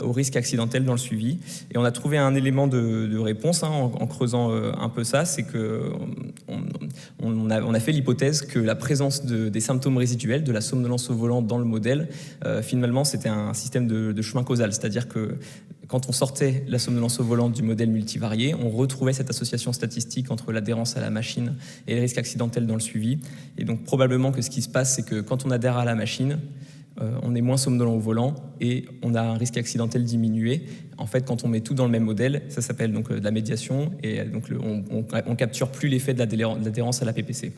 au risque accidentel dans le suivi. Et on a trouvé un élément de réponse en creusant un peu ça, c'est qu'on a fait l'hypothèse que la présence des symptômes résiduels, de la somnolence au volant dans le modèle, finalement c'était un système de chemin causal, c'est-à-dire que quand on sortait la somnolence au volant du modèle multivarié, on retrouvait cette association statistique entre l'adhérence à la machine et le risque accidentel dans le suivi. Et donc probablement que ce qui se passe, c'est que quand on adhère à la machine, on est moins somnolent au volant et on a un risque accidentel diminué. En fait, quand on met tout dans le même modèle, ça s'appelle donc de la médiation et donc on capture plus l'effet de l'adhérence à la PPC.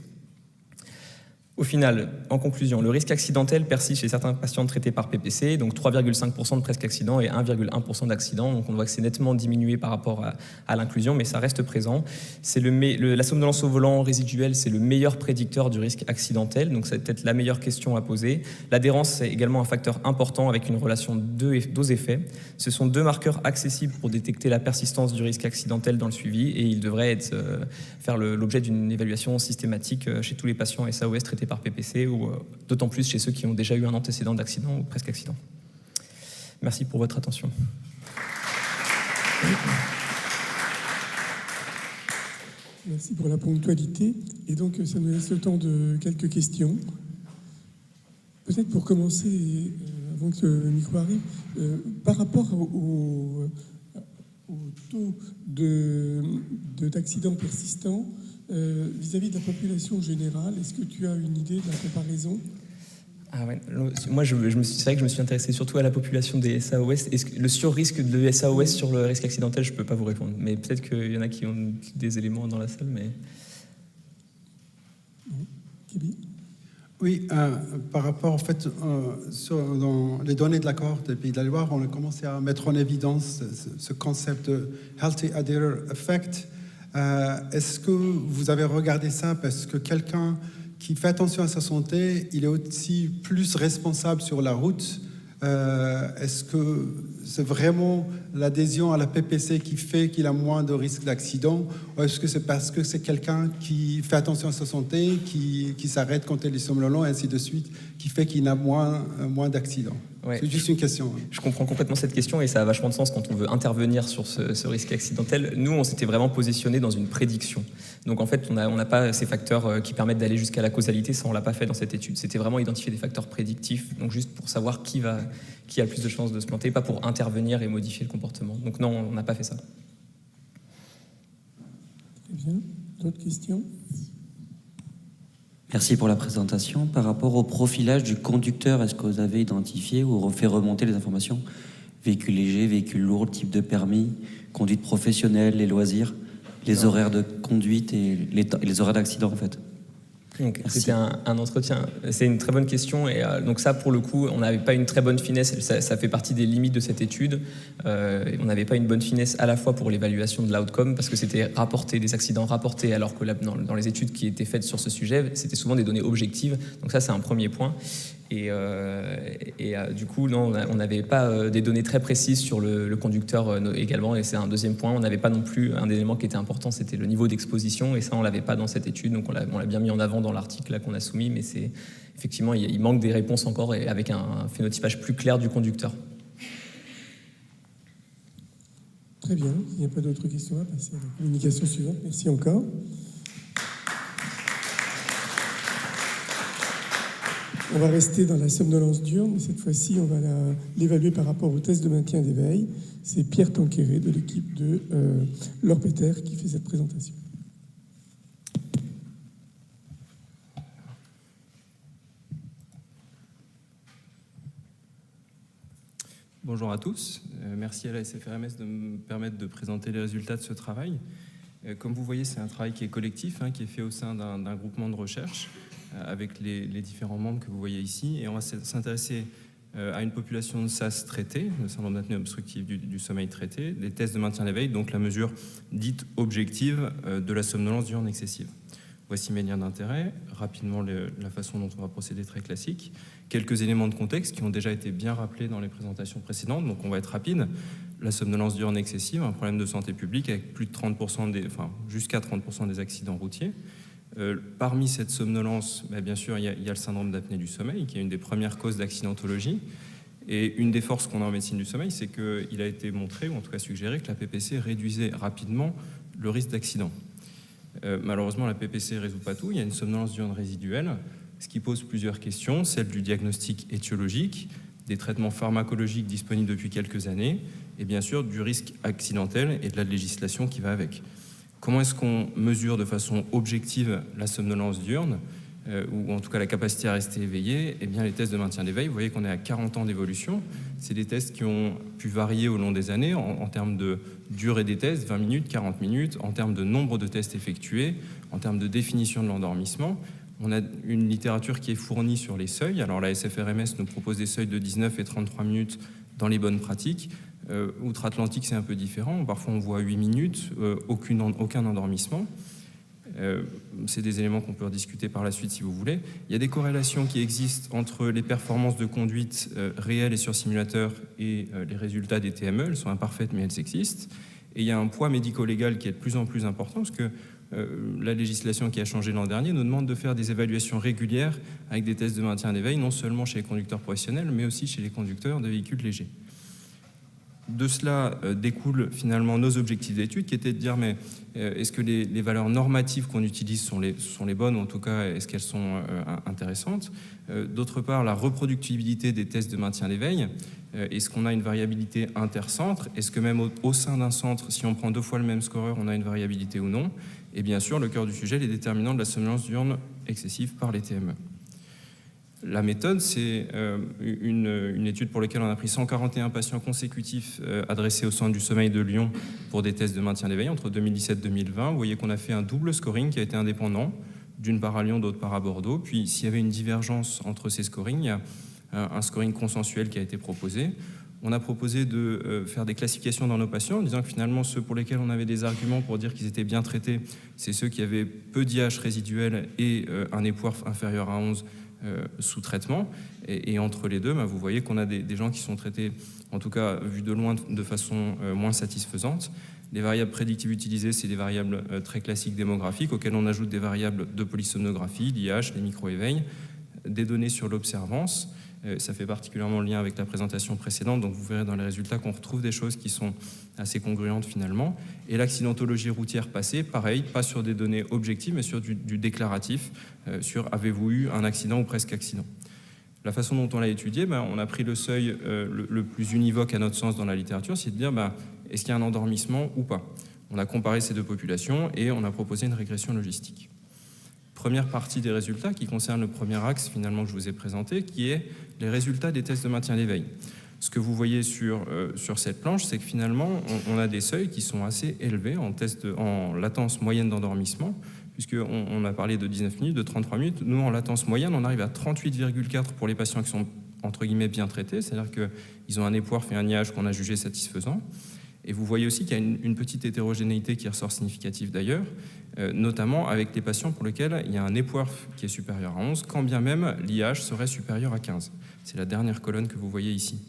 Au final, en conclusion, le risque accidentel persiste chez certains patients traités par PPC, donc 3,5% de presque accidents et 1,1% d'accidents. Donc on voit que c'est nettement diminué par rapport à l'inclusion, mais ça reste présent. La somnolence au volant résiduelle, c'est le meilleur prédicteur du risque accidentel, donc c'est peut-être la meilleure question à poser. L'adhérence, c'est également un facteur important avec une relation dose-effet. Ce sont 2 marqueurs accessibles pour détecter la persistance du risque accidentel dans le suivi et ils devraient faire l'objet d'une évaluation systématique chez tous les patients SAOS traités par PPC ou d'autant plus chez ceux qui ont déjà eu un antécédent d'accident ou presque accident. Merci pour votre attention. Merci pour la ponctualité. Et donc, ça nous laisse le temps de quelques questions. Peut-être pour commencer, avant que le micro arrive, par rapport au taux d'accidents persistants, vis-à-vis de la population générale, est-ce que tu as une idée de la comparaison ? Ah ouais. Moi, c'est vrai que je me suis intéressé surtout à la population des SAOS. Est-ce que le sur-risque de SAOS sur le risque accidentel, je ne peux pas vous répondre. Mais peut-être qu'il y en a qui ont des éléments dans la salle. Mais... Oui, par rapport, en fait, dans les données de la cohorte des Pays de la Loire, on a commencé à mettre en évidence ce concept de Healthy Adherer Effect. Est-ce que vous avez regardé ça parce que quelqu'un qui fait attention à sa santé, il est aussi plus responsable sur la route? Est-ce que c'est vraiment l'adhésion à la PPC qui fait qu'il a moins de risques d'accident, ou est-ce que c'est parce que c'est quelqu'un qui fait attention à sa santé, qui s'arrête quand il est somnolent et ainsi de suite, qui fait qu'il a moins d'accidents? Ouais, c'est juste une question. Je comprends complètement cette question et ça a vachement de sens quand on veut intervenir sur ce risque accidentel. Nous, on s'était vraiment positionné dans une prédiction. Donc en fait, on n'a pas ces facteurs qui permettent d'aller jusqu'à la causalité, ça on l'a pas fait dans cette étude. C'était vraiment identifier des facteurs prédictifs, donc juste pour savoir qui a le plus de chances de se planter, pas pour intervenir et modifier le comportement. Donc non, on n'a pas fait ça. Très bien. D'autres questions ? Merci pour la présentation. Par rapport au profilage du conducteur, est-ce que vous avez identifié ou fait remonter les informations? Véhicule léger, véhicule lourd, type de permis, conduite professionnelle, les loisirs, les horaires de conduite et les horaires d'accident en fait? Donc, c'était un entretien. C'est une très bonne question. Et donc ça, pour le coup, on n'avait pas une très bonne finesse. Ça fait partie des limites de cette étude. On n'avait pas une bonne finesse à la fois pour l'évaluation de l'outcome, parce que c'était des accidents rapportés, alors que dans les études qui étaient faites sur ce sujet, c'était souvent des données objectives. Donc ça, c'est un premier point. Et du coup, non, on n'avait pas des données très précises sur le conducteur également. Et c'est un deuxième point. On n'avait pas non plus un élément qui était important, c'était le niveau d'exposition. Et ça, on ne l'avait pas dans cette étude. Donc on l'a bien mis en avant dans l'article qu'on a soumis. Mais effectivement, il manque des réponses encore et avec un phénotypage plus clair du conducteur. Très bien. Il n'y a pas d'autres questions à passer à la communication suivante. Merci encore. On va rester dans la somnolence diurne, mais cette fois-ci, on va l'évaluer par rapport au test de maintien d'éveil. C'est Pierre Tanquéré de l'équipe de Laure Peter qui fait cette présentation. Bonjour à tous. Merci à la SFRMS de me permettre de présenter les résultats de ce travail. Comme vous voyez, c'est un travail qui est collectif, qui est fait au sein d'un groupement de recherche avec les différents membres que vous voyez ici. Et on va s'intéresser à une population de SAS traitée, le syndrome d'apnée obstructive du sommeil traité, des tests de maintien d'éveil, donc la mesure dite objective de la somnolence diurne excessive. Voici mes liens d'intérêt, rapidement la façon dont on va procéder très classique. Quelques éléments de contexte qui ont déjà été bien rappelés dans les présentations précédentes, donc on va être rapide. La somnolence diurne excessive, un problème de santé publique avec plus de 30% jusqu'à 30% des accidents routiers. Parmi cette somnolence, bien sûr, il y a le syndrome d'apnée du sommeil, qui est une des premières causes d'accidentologie. Et une des forces qu'on a en médecine du sommeil, c'est qu'il a été montré, ou en tout cas suggéré, que la PPC réduisait rapidement le risque d'accident. Malheureusement, la PPC ne résout pas tout. Il y a une somnolence diurne résiduelle, ce qui pose plusieurs questions, celle du diagnostic étiologique, des traitements pharmacologiques disponibles depuis quelques années, et bien sûr du risque accidentel et de la législation qui va avec. Comment est-ce qu'on mesure de façon objective la somnolence diurne, ou en tout cas la capacité à rester éveillé? Eh bien, les tests de maintien d'éveil, vous voyez qu'on est à 40 ans d'évolution. C'est des tests qui ont pu varier au long des années en termes de durée des tests, 20 minutes, 40 minutes, en termes de nombre de tests effectués, en termes de définition de l'endormissement. On a une littérature qui est fournie sur les seuils. Alors la SFRMS nous propose des seuils de 19 et 33 minutes dans les bonnes pratiques. Outre-Atlantique, c'est un peu différent. Parfois, on voit 8 minutes, aucun endormissement. C'est des éléments qu'on peut rediscuter par la suite si vous voulez. Il y a des corrélations qui existent entre les performances de conduite réelles et sur simulateur et les résultats des TME. Elles sont imparfaites, mais elles existent. Et il y a un poids médico-légal qui est de plus en plus important parce que la législation qui a changé l'an dernier nous demande de faire des évaluations régulières avec des tests de maintien d'éveil, non seulement chez les conducteurs professionnels, mais aussi chez les conducteurs de véhicules légers. De cela découlent finalement nos objectifs d'étude qui étaient de dire mais est-ce que les valeurs normatives qu'on utilise sont les bonnes, ou en tout cas est-ce qu'elles sont intéressantes. D'autre part, la reproductibilité des tests de maintien d'éveil. Est-ce qu'on a une variabilité intercentre? Est-ce que même au sein d'un centre, si on prend 2 fois le même scoreur, on a une variabilité ou non? Et bien sûr, le cœur du sujet, les déterminants de la somnolence diurne excessive par les TME. La méthode, c'est une étude pour laquelle on a pris 141 patients consécutifs adressés au Centre du sommeil de Lyon pour des tests de maintien d'éveil entre 2017 et 2020. Vous voyez qu'on a fait un double scoring qui a été indépendant, d'une part à Lyon, d'autre part à Bordeaux. Puis s'il y avait une divergence entre ces scorings, il y a un scoring consensuel qui a été proposé. On a proposé de faire des classifications dans nos patients en disant que finalement ceux pour lesquels on avait des arguments pour dire qu'ils étaient bien traités, c'est ceux qui avaient peu d'IH résiduel et un épouarf inférieur à 11 sous traitement. Et entre les deux, vous voyez qu'on a des gens qui sont traités, en tout cas vus de loin, de façon moins satisfaisante. Les variables prédictives utilisées, c'est des variables très classiques démographiques auxquelles on ajoute des variables de polysomnographie, l'IH, les micro-éveils, des données sur l'observance. Ça fait particulièrement le lien avec la présentation précédente, donc vous verrez dans les résultats qu'on retrouve des choses qui sont assez congruentes finalement. Et l'accidentologie routière passée, pareil, pas sur des données objectives, mais sur du déclaratif, sur avez-vous eu un accident ou presque accident. La façon dont on l'a étudié, on a pris le seuil le plus univoque à notre sens dans la littérature, c'est de dire est-ce qu'il y a un endormissement ou pas. On a comparé ces deux populations et on a proposé une régression logistique. Première partie des résultats qui concerne le premier axe finalement que je vous ai présenté, qui est les résultats des tests de maintien d'éveil. Ce que vous voyez sur cette planche, c'est que finalement, on a des seuils qui sont assez élevés en latence moyenne d'endormissement, puisqu'on a parlé de 19 minutes, de 33 minutes. Nous, en latence moyenne, on arrive à 38,4 pour les patients qui sont, entre guillemets, bien traités, c'est-à-dire qu'ils ont un épouarf et un IH qu'on a jugé satisfaisant. Et vous voyez aussi qu'il y a une petite hétérogénéité qui ressort significative d'ailleurs, notamment avec les patients pour lesquels il y a un épouarf qui est supérieur à 11, quand bien même l'IH serait supérieur à 15. C'est la dernière colonne que vous voyez ici.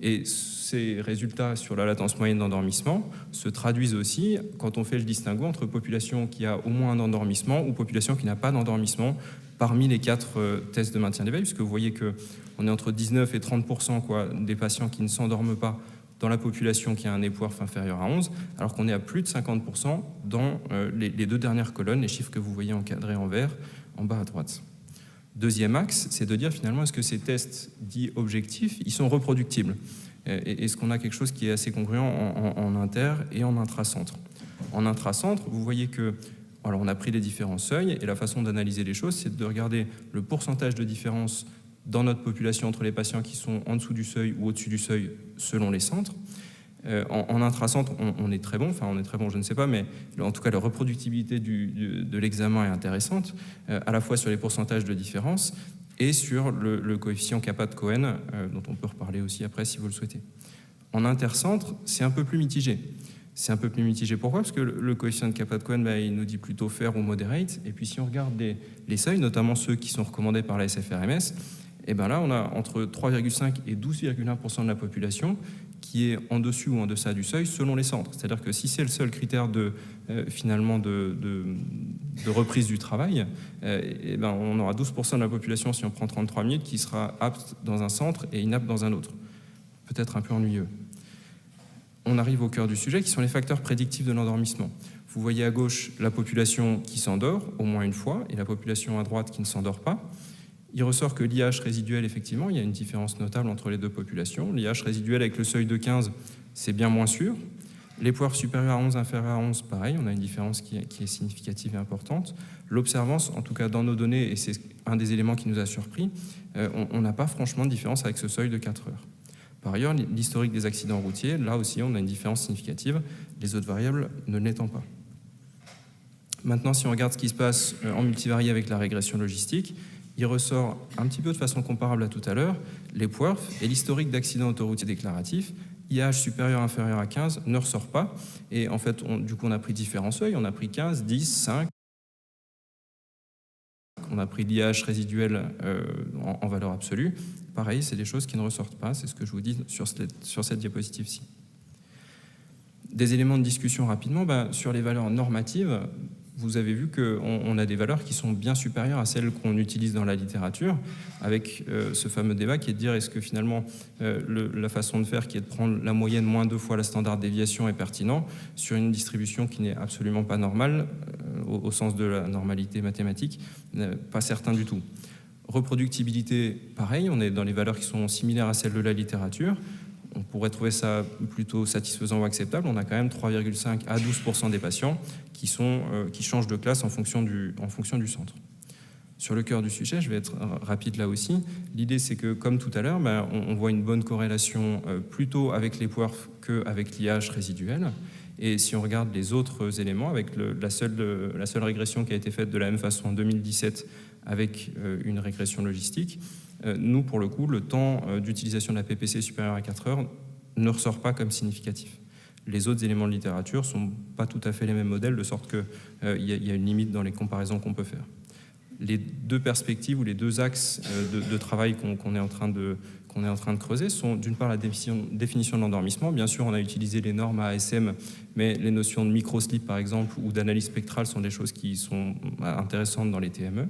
Et ces résultats sur la latence moyenne d'endormissement se traduisent aussi quand on fait le distinguo entre population qui a au moins un endormissement ou population qui n'a pas d'endormissement parmi les 4 tests de maintien d'éveil, puisque vous voyez qu'on est entre 19 et 30% des patients qui ne s'endorment pas dans la population qui a un épouarf inférieur à 11, alors qu'on est à plus de 50% dans les 2 dernières colonnes, les chiffres que vous voyez encadrés en vert en bas à droite. Deuxième axe, c'est de dire finalement est-ce que ces tests dits objectifs, ils sont reproductibles? Est-ce qu'on a quelque chose qui est assez congruent en inter et en intracentre? En intracentre, vous voyez que alors on a pris les différents seuils et la façon d'analyser les choses, c'est de regarder le pourcentage de différence dans notre population entre les patients qui sont en dessous du seuil ou au-dessus du seuil selon les centres. En intracentre, on est très bon, je ne sais pas, mais en tout cas la reproductibilité de l'examen est intéressante, à la fois sur les pourcentages de différence et sur le coefficient kappa de Cohen, dont on peut reparler aussi après si vous le souhaitez. En intercentre, c'est un peu plus mitigé. C'est un peu plus mitigé. Pourquoi? Parce que le coefficient de kappa de Cohen, il nous dit plutôt fair ou moderate. Et puis si on regarde les seuils, notamment ceux qui sont recommandés par la SFRMS, et là, on a entre 3,5 et 12,1% de la population qui est en dessus ou en deçà du seuil selon les centres. C'est-à-dire que si c'est le seul critère finalement de reprise du travail, on aura 12% de la population, si on prend 33 minutes, qui sera apte dans un centre et inapte dans un autre. Peut-être un peu ennuyeux. On arrive au cœur du sujet, qui sont les facteurs prédictifs de l'endormissement. Vous voyez à gauche la population qui s'endort au moins une fois et la population à droite qui ne s'endort pas. Il ressort que l'IH résiduel, effectivement, il y a une différence notable entre les deux populations. L'IH résiduel avec le seuil de 15, c'est bien moins sûr. L'épouarf supérieur à 11, inférieur à 11, pareil, on a une différence qui est significative et importante. L'observance, en tout cas dans nos données, et c'est un des éléments qui nous a surpris, on n'a pas franchement de différence avec ce seuil de 4 heures. Par ailleurs, l'historique des accidents routiers, là aussi, on a une différence significative, les autres variables ne l'étant pas. Maintenant, si on regarde ce qui se passe en multivarié avec la régression logistique, il ressort un petit peu de façon comparable à tout à l'heure, les PWRF et l'historique d'accidents autoroutiers déclaratifs. IH supérieur inférieur à 15 ne ressort pas. Et en fait, du coup, on a pris différents seuils. On a pris 15, 10, 5. On a pris l'IH résiduel en valeur absolue. Pareil, c'est des choses qui ne ressortent pas. C'est ce que je vous dis sur cette diapositive-ci. Des éléments de discussion rapidement. Sur les valeurs normatives, vous avez vu qu'on a des valeurs qui sont bien supérieures à celles qu'on utilise dans la littérature, avec ce fameux débat qui est de dire est-ce que finalement la façon de faire qui est de prendre la moyenne moins 2 fois la standard déviation est pertinent sur une distribution qui n'est absolument pas normale, au sens de la normalité mathématique, pas certain du tout. Reproductibilité, pareil, on est dans les valeurs qui sont similaires à celles de la littérature. On pourrait trouver ça plutôt satisfaisant ou acceptable. On a quand même 3,5 à 12% des patients qui changent de classe en fonction du centre. Sur le cœur du sujet, je vais être rapide là aussi. L'idée, c'est que, comme tout à l'heure, on voit une bonne corrélation plutôt avec les PWRF qu'avec l'IH résiduel. Et si on regarde les autres éléments, avec la seule régression qui a été faite de la même façon en 2017 avec une régression logistique, nous, pour le coup, le temps d'utilisation de la PPC supérieur à 4 heures ne ressort pas comme significatif. Les autres éléments de littérature ne sont pas tout à fait les mêmes modèles, de sorte qu'il y a une limite dans les comparaisons qu'on peut faire. Les deux perspectives ou les deux axes de travail qu'on est en train de creuser sont d'une part la définition de l'endormissement. Bien sûr, on a utilisé les normes ASM, mais les notions de microslip, par exemple, ou d'analyse spectrale sont des choses qui sont intéressantes dans les TME.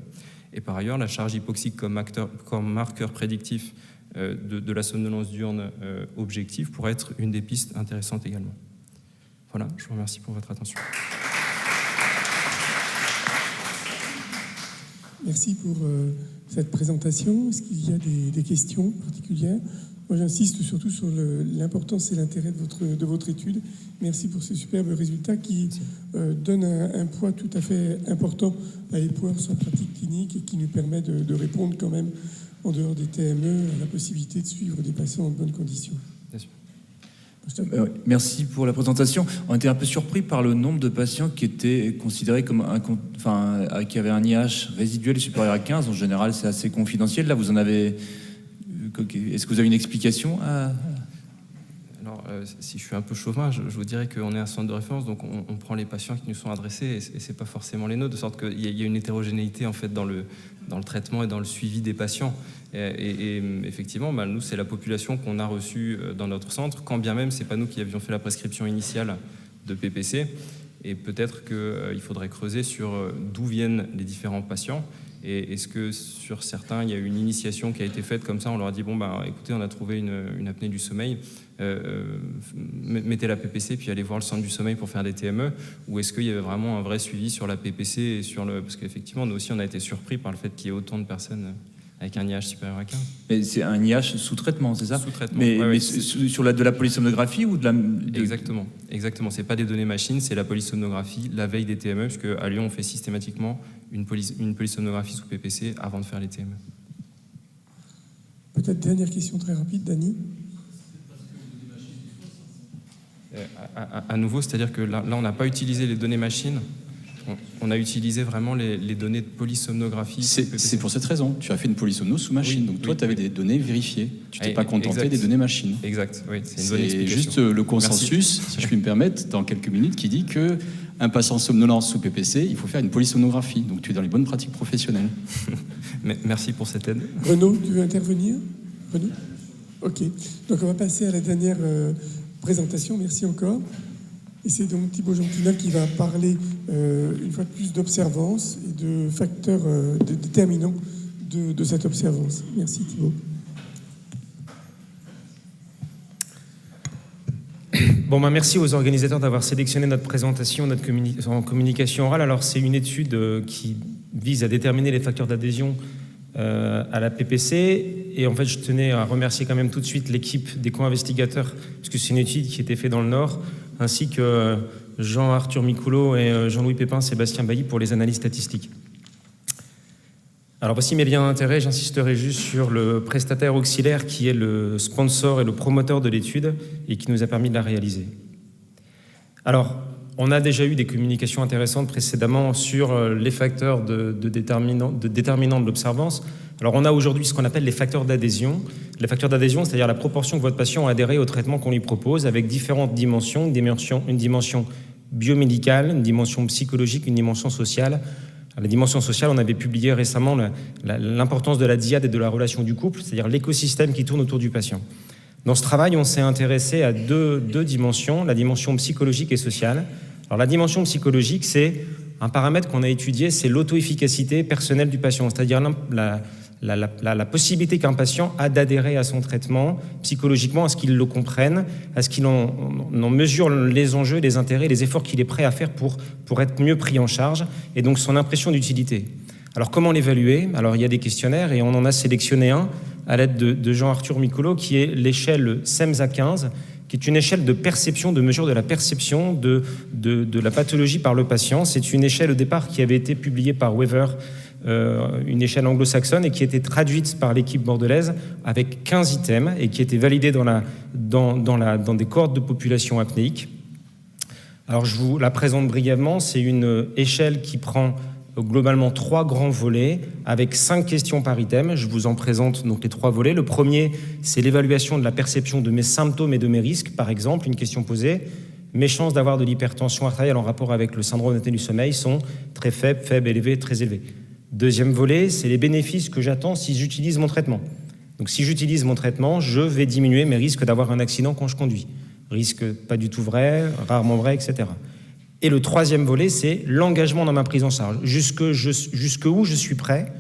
Et par ailleurs, la charge hypoxique comme marqueur prédictif de la somnolence diurne objective pourrait être une des pistes intéressantes également. Voilà, je vous remercie pour votre attention. Merci pour cette présentation. Est-ce qu'il y a des questions particulières? Moi, j'insiste surtout sur l'importance et l'intérêt de votre étude. Merci pour ces superbes résultats qui donnent un poids tout à fait important à l'épreuve sur la pratique clinique et qui nous permet de répondre quand même, en dehors des TME, à la possibilité de suivre des patients en bonnes conditions. Bien sûr. Merci pour la présentation. On était un peu surpris par le nombre de patients qui étaient considérés comme qui avaient un IH résiduel supérieur à 15. En général, c'est assez confidentiel. Là, vous en avez... Est-ce que vous avez une explication Alors, si je suis un peu chauvin, je vous dirais qu'on est un centre de référence, donc on prend les patients qui nous sont adressés et c'est pas forcément les nôtres, de sorte qu'il y a une hétérogénéité en fait dans le traitement et dans le suivi des patients. Et effectivement, nous, c'est la population qu'on a reçue dans notre centre, quand bien même c'est pas nous qui avions fait la prescription initiale de PPC. Et peut-être qu'il faudrait creuser sur d'où viennent les différents patients. Et est-ce que sur certains, il y a une initiation qui a été faite comme ça, on leur a dit, écoutez, on a trouvé une apnée du sommeil, mettez la PPC puis allez voir le centre du sommeil pour faire des TME, ou est-ce qu'il y avait vraiment un vrai suivi sur la PPC et parce qu'effectivement, nous aussi, on a été surpris par le fait qu'il y ait autant de personnes avec un IH supérieur à 15. Mais c'est un IH sous traitement, c'est ça? Sous traitement. Mais sur de la polysomnographie ou de la... Exactement. C'est pas des données machines, c'est la polysomnographie, la veille des TME, puisque à Lyon, on fait systématiquement une polysomnographie sous PPC avant de faire les TME. Peut-être dernière question très rapide, Dany. À nouveau, c'est-à-dire que là, on n'a pas utilisé les données machines. On a utilisé vraiment les données de polysomnographie. C'est pour cette raison. Tu as fait une polysomno sous machine. Donc toi, tu avais des données vérifiées. Tu t'es pas contenté des données machines. Exact. Oui, c'est une bonne explication. Juste le consensus, si je puis me permettre, dans quelques minutes, qui dit que un patient somnolent sous PPC, il faut faire une polysomnographie. Donc tu es dans les bonnes pratiques professionnelles. Merci pour cette aide. Renaud, tu veux intervenir? Renaud? Ok. Donc on va passer à la dernière présentation. Merci encore. Et c'est donc Thibaut Gentina qui va parler une fois de plus d'observance et de facteurs déterminants de cette observance. Merci Thibaut. Merci aux organisateurs d'avoir sélectionné notre présentation, en communication orale. Alors c'est une étude qui vise à déterminer les facteurs d'adhésion à la PPC. Et en fait, je tenais à remercier quand même tout de suite l'équipe des co-investigateurs, puisque c'est une étude qui était faite dans le Nord, ainsi que Jean-Arthur Micoulot et Jean-Louis Pépin, Sébastien Bailly pour les analyses statistiques. Alors voici mes liens d'intérêt. J'insisterai juste sur le prestataire auxiliaire qui est le sponsor et le promoteur de l'étude et qui nous a permis de la réaliser. Alors, on a déjà eu des communications intéressantes précédemment sur les facteurs de déterminants de l'observance. Alors, on a aujourd'hui ce qu'on appelle les facteurs d'adhésion. Les facteurs d'adhésion, c'est-à-dire la proportion que votre patient a adhéré au traitement qu'on lui propose, avec différentes dimensions, une dimension biomédicale, une dimension psychologique, une dimension sociale. La dimension sociale, on avait publié récemment l'importance de la dyade et de la relation du couple, c'est-à-dire l'écosystème qui tourne autour du patient. Dans ce travail, on s'est intéressé à deux dimensions, la dimension psychologique et sociale. Alors, la dimension psychologique, c'est un paramètre qu'on a étudié, c'est l'auto-efficacité personnelle du patient, c'est-à-dire la possibilité qu'un patient a d'adhérer à son traitement psychologiquement, à ce qu'il le comprenne, à ce qu'il en mesure les enjeux, les intérêts, les efforts qu'il est prêt à faire pour être mieux pris en charge, et donc son impression d'utilité. Alors, comment l'évaluer? Alors, il y a des questionnaires, et on en a sélectionné un à l'aide de Jean-Arthur Micolo, qui est l'échelle SEMSA 15, qui est une échelle de perception, de mesure de la perception de la pathologie par le patient. C'est une échelle au départ qui avait été publiée par Weaver, une échelle anglo-saxonne, et qui a été traduite par l'équipe bordelaise avec 15 items et qui a été validée dans des cohortes de population apnéique. Alors, je vous la présente brièvement. C'est une échelle qui prend globalement 3 grands volets avec 5 questions par item. Je vous en présente donc les 3 volets. Le premier, c'est l'évaluation de la perception de mes symptômes et de mes risques. Par exemple, une question posée: mes chances d'avoir de l'hypertension artérielle en rapport avec le syndrome d'apnée du sommeil sont très faibles, faibles, élevées, très élevées. Deuxième volet, c'est les bénéfices que j'attends si j'utilise mon traitement. Donc, si j'utilise mon traitement, je vais diminuer mes risques d'avoir un accident quand je conduis. Risque pas du tout vrai, rarement vrai, etc. Et le troisième volet, c'est l'engagement dans ma prise en charge. Jusqu'où je suis prêt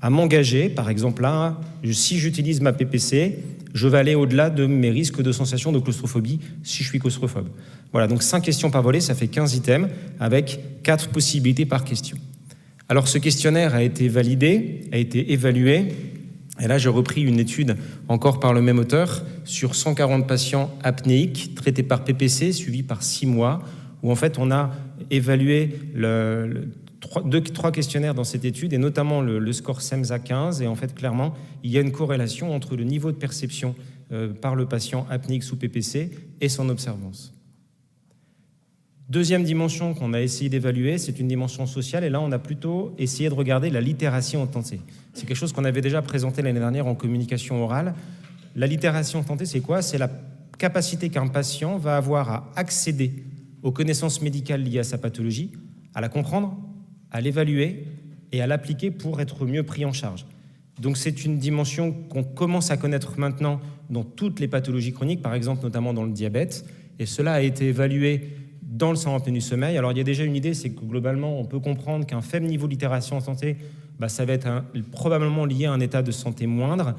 à m'engager. Par exemple, là, si j'utilise ma PPC, je vais aller au-delà de mes risques de sensation de claustrophobie si je suis claustrophobe. Voilà, donc 5 questions par volet, ça fait 15 items avec 4 possibilités par question. Alors, ce questionnaire a été validé, a été évalué. Et là, j'ai repris une étude, encore par le même auteur, sur 140 patients apnéiques traités par PPC, suivis par 6 mois, où en fait on a évalué 3 questionnaires dans cette étude, et notamment le score SEMSA 15, et en fait clairement il y a une corrélation entre le niveau de perception par le patient apnéique sous PPC et son observance. Deuxième dimension qu'on a essayé d'évaluer, c'est une dimension sociale, et là on a plutôt essayé de regarder la littératie en santé. C'est quelque chose qu'on avait déjà présenté l'année dernière en communication orale. La littératie en santé, c'est quoi? C'est la capacité qu'un patient va avoir à accéder aux connaissances médicales liées à sa pathologie, à la comprendre, à l'évaluer et à l'appliquer pour être mieux pris en charge. Donc c'est une dimension qu'on commence à connaître maintenant dans toutes les pathologies chroniques, par exemple notamment dans le diabète, et cela a été évalué dans le syndrome d'apnée du sommeil. Alors il y a déjà une idée, c'est que globalement on peut comprendre qu'un faible niveau de littération en santé, ça va être probablement lié à un état de santé moindre,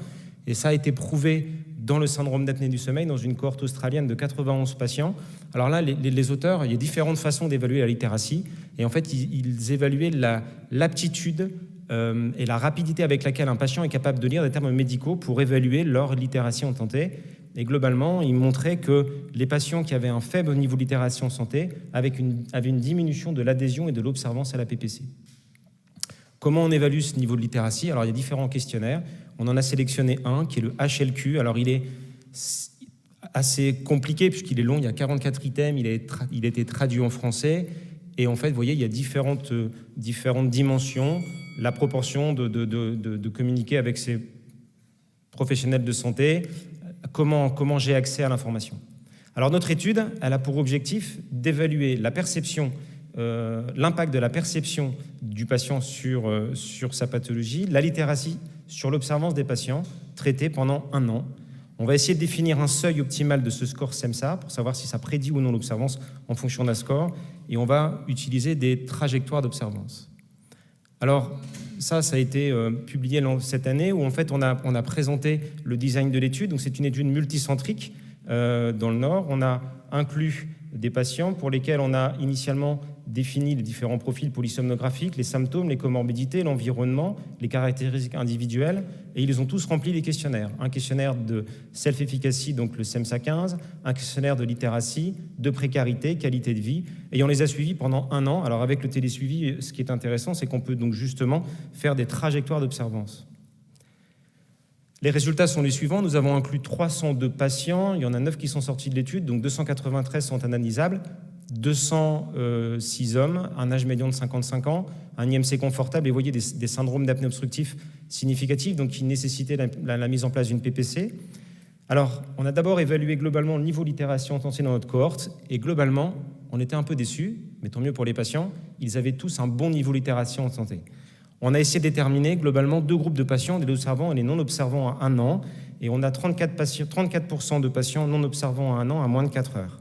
et ça a été prouvé dans le syndrome d'apnée du sommeil, dans une cohorte australienne de 91 patients. Alors là, les auteurs, il y a différentes façons d'évaluer la littératie, et en fait, ils évaluaient l'aptitude et la rapidité avec laquelle un patient est capable de lire des termes médicaux pour évaluer leur littératie en santé. Et globalement, ils montraient que les patients qui avaient un faible niveau de littératie en santé avaient une diminution de l'adhésion et de l'observance à la PPC. Comment on évalue ce niveau de littératie? Alors, il y a différents questionnaires. On en a sélectionné un qui est le HLQ. Alors, il est assez compliqué puisqu'il est long. Il y a 44 items. Il a été traduit en français. Et en fait, vous voyez, il y a différentes dimensions. La proportion de communiquer avec ces professionnels de santé. Comment j'ai accès à l'information. Alors, notre étude, elle a pour objectif d'évaluer la perception, l'impact de la perception du patient sur sa pathologie, la littératie sur l'observance des patients traités pendant 1 an. On va essayer de définir un seuil optimal de ce score SEMSA pour savoir si ça prédit ou non l'observance en fonction d'un score, et on va utiliser des trajectoires d'observance. Alors, ça a été publié cette année, où en fait on a présenté le design de l'étude. Donc c'est une étude multicentrique dans le Nord. On a inclus des patients pour lesquels on a initialement défini les différents profils polysomnographiques, les symptômes, les comorbidités, l'environnement, les caractéristiques individuelles, et ils ont tous rempli les questionnaires. Un questionnaire de self-efficacy, donc le SEMSA 15, un questionnaire de littératie, de précarité, qualité de vie, et on les a suivis pendant 1 an. Alors avec le télésuivi, ce qui est intéressant, c'est qu'on peut donc justement faire des trajectoires d'observance. Les résultats sont les suivants. Nous avons inclus 302 patients. Il y en a 9 qui sont sortis de l'étude, donc 293 sont analysables. 206 hommes, un âge médian de 55 ans, un IMC confortable, et vous voyez des syndromes d'apnée obstructif significatifs, donc qui nécessitaient la mise en place d'une PPC. Alors, on a d'abord évalué globalement le niveau d'itération tentée dans notre cohorte, et globalement, on était un peu déçus, mais tant mieux pour les patients, ils avaient tous un bon niveau d'itération tentée. On a essayé de déterminer globalement 2 groupes de patients, les observants et les non-observants à 1 an, et on a 34% de patients non-observants à 1 an à moins de 4 heures.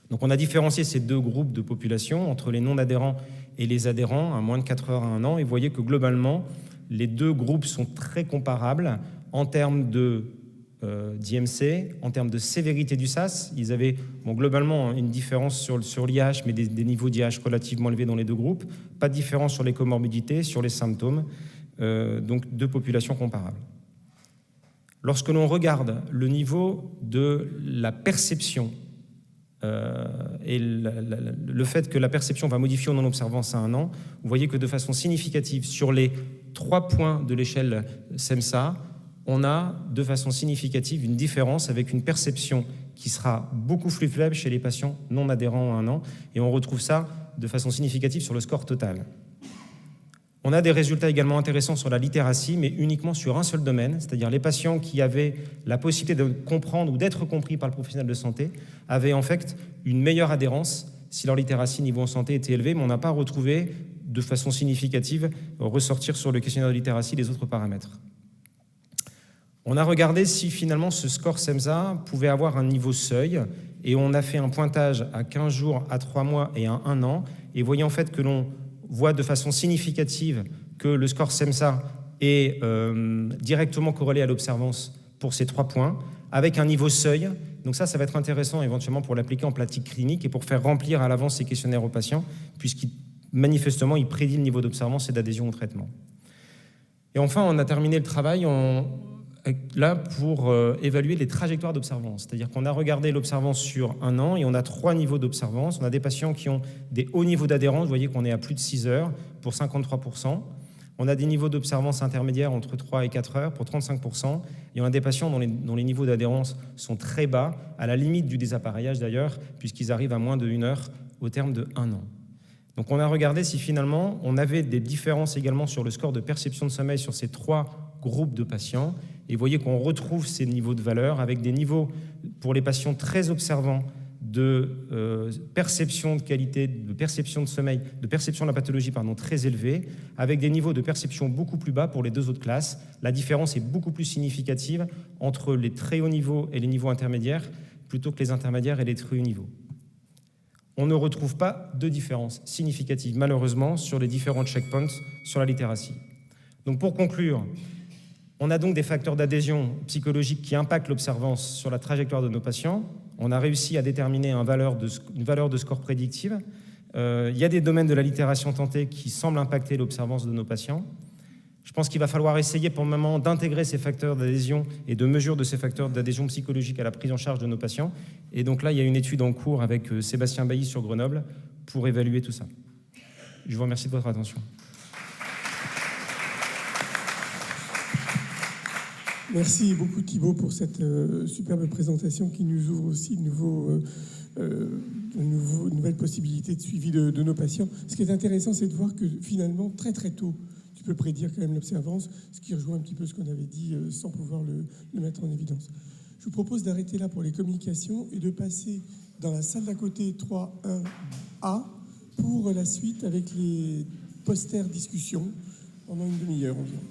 Donc on a différencié ces 2 groupes de population entre les non-adhérents et les adhérents à moins de 4 heures à 1 an, et vous voyez que globalement, les 2 groupes sont très comparables en termes d'IMC, en termes de sévérité du SAS. Ils avaient globalement une différence sur l'IH, mais des niveaux d'IH relativement élevés dans les 2 groupes. Pas de différence sur les comorbidités, sur les symptômes. Donc 2 populations comparables. Lorsque l'on regarde le niveau de la perception et le fait que la perception va modifier en non-observance à 1 an, vous voyez que de façon significative, sur les 3 points de l'échelle SEMSA, on a de façon significative une différence avec une perception qui sera beaucoup plus faible chez les patients non adhérents à 1 an, et on retrouve ça de façon significative sur le score total. On a des résultats également intéressants sur la littératie, mais uniquement sur un seul domaine, c'est-à-dire les patients qui avaient la possibilité de comprendre ou d'être compris par le professionnel de santé avaient en fait une meilleure adhérence si leur littératie niveau en santé était élevée, mais on n'a pas retrouvé de façon significative ressortir sur le questionnaire de littératie les autres paramètres. On a regardé si finalement ce score SEMSA pouvait avoir un niveau seuil, et on a fait un pointage à 15 jours, à 3 mois et à 1 an, et voyez en fait que l'on voit de façon significative que le score SEMSA est directement corrélé à l'observance pour ces 3 points, avec un niveau seuil. Donc ça va être intéressant éventuellement pour l'appliquer en pratique clinique et pour faire remplir à l'avance ces questionnaires aux patients, puisqu'il manifestement il prédit le niveau d'observance et d'adhésion au traitement. Et enfin, on a terminé le travail là pour évaluer les trajectoires d'observance. C'est-à-dire qu'on a regardé l'observance sur 1 an et on a 3 niveaux d'observance. On a des patients qui ont des hauts niveaux d'adhérence, vous voyez qu'on est à plus de 6 heures pour 53%. On a des niveaux d'observance intermédiaires entre 3 et 4 heures pour 35%. Et on a des patients dont les niveaux d'adhérence sont très bas, à la limite du désappareillage d'ailleurs, puisqu'ils arrivent à moins de 1 heure au terme de 1 an. Donc on a regardé si finalement on avait des différences également sur le score de perception de sommeil sur ces 3 groupes de patients. Et vous voyez qu'on retrouve ces niveaux de valeur avec des niveaux pour les patients très observants de perception de qualité, de perception de sommeil, de perception de la pathologie très élevés, avec des niveaux de perception beaucoup plus bas pour les 2 autres classes. La différence est beaucoup plus significative entre les très hauts niveaux et les niveaux intermédiaires, plutôt que les intermédiaires et les très hauts niveaux. On ne retrouve pas de différence significative, malheureusement, sur les différents checkpoints sur la littératie. Donc pour conclure, on a donc des facteurs d'adhésion psychologique qui impactent l'observance sur la trajectoire de nos patients. On a réussi à déterminer une valeur de score prédictive. Il y a des domaines de la littération tentée qui semblent impacter l'observance de nos patients. Je pense qu'il va falloir essayer pour le moment d'intégrer ces facteurs d'adhésion et de mesure de ces facteurs d'adhésion psychologique à la prise en charge de nos patients. Et donc là, il y a une étude en cours avec Sébastien Bailly sur Grenoble pour évaluer tout ça. Je vous remercie de votre attention. Merci beaucoup Thibaut pour cette superbe présentation qui nous ouvre aussi de nouvelles possibilités de suivi de nos patients. Ce qui est intéressant, c'est de voir que finalement, très très tôt, tu peux prédire quand même l'observance, ce qui rejoint un petit peu ce qu'on avait dit sans pouvoir le mettre en évidence. Je vous propose d'arrêter là pour les communications et de passer dans la salle d'à côté 3.1A pour la suite avec les posters discussions pendant une demi-heure environ.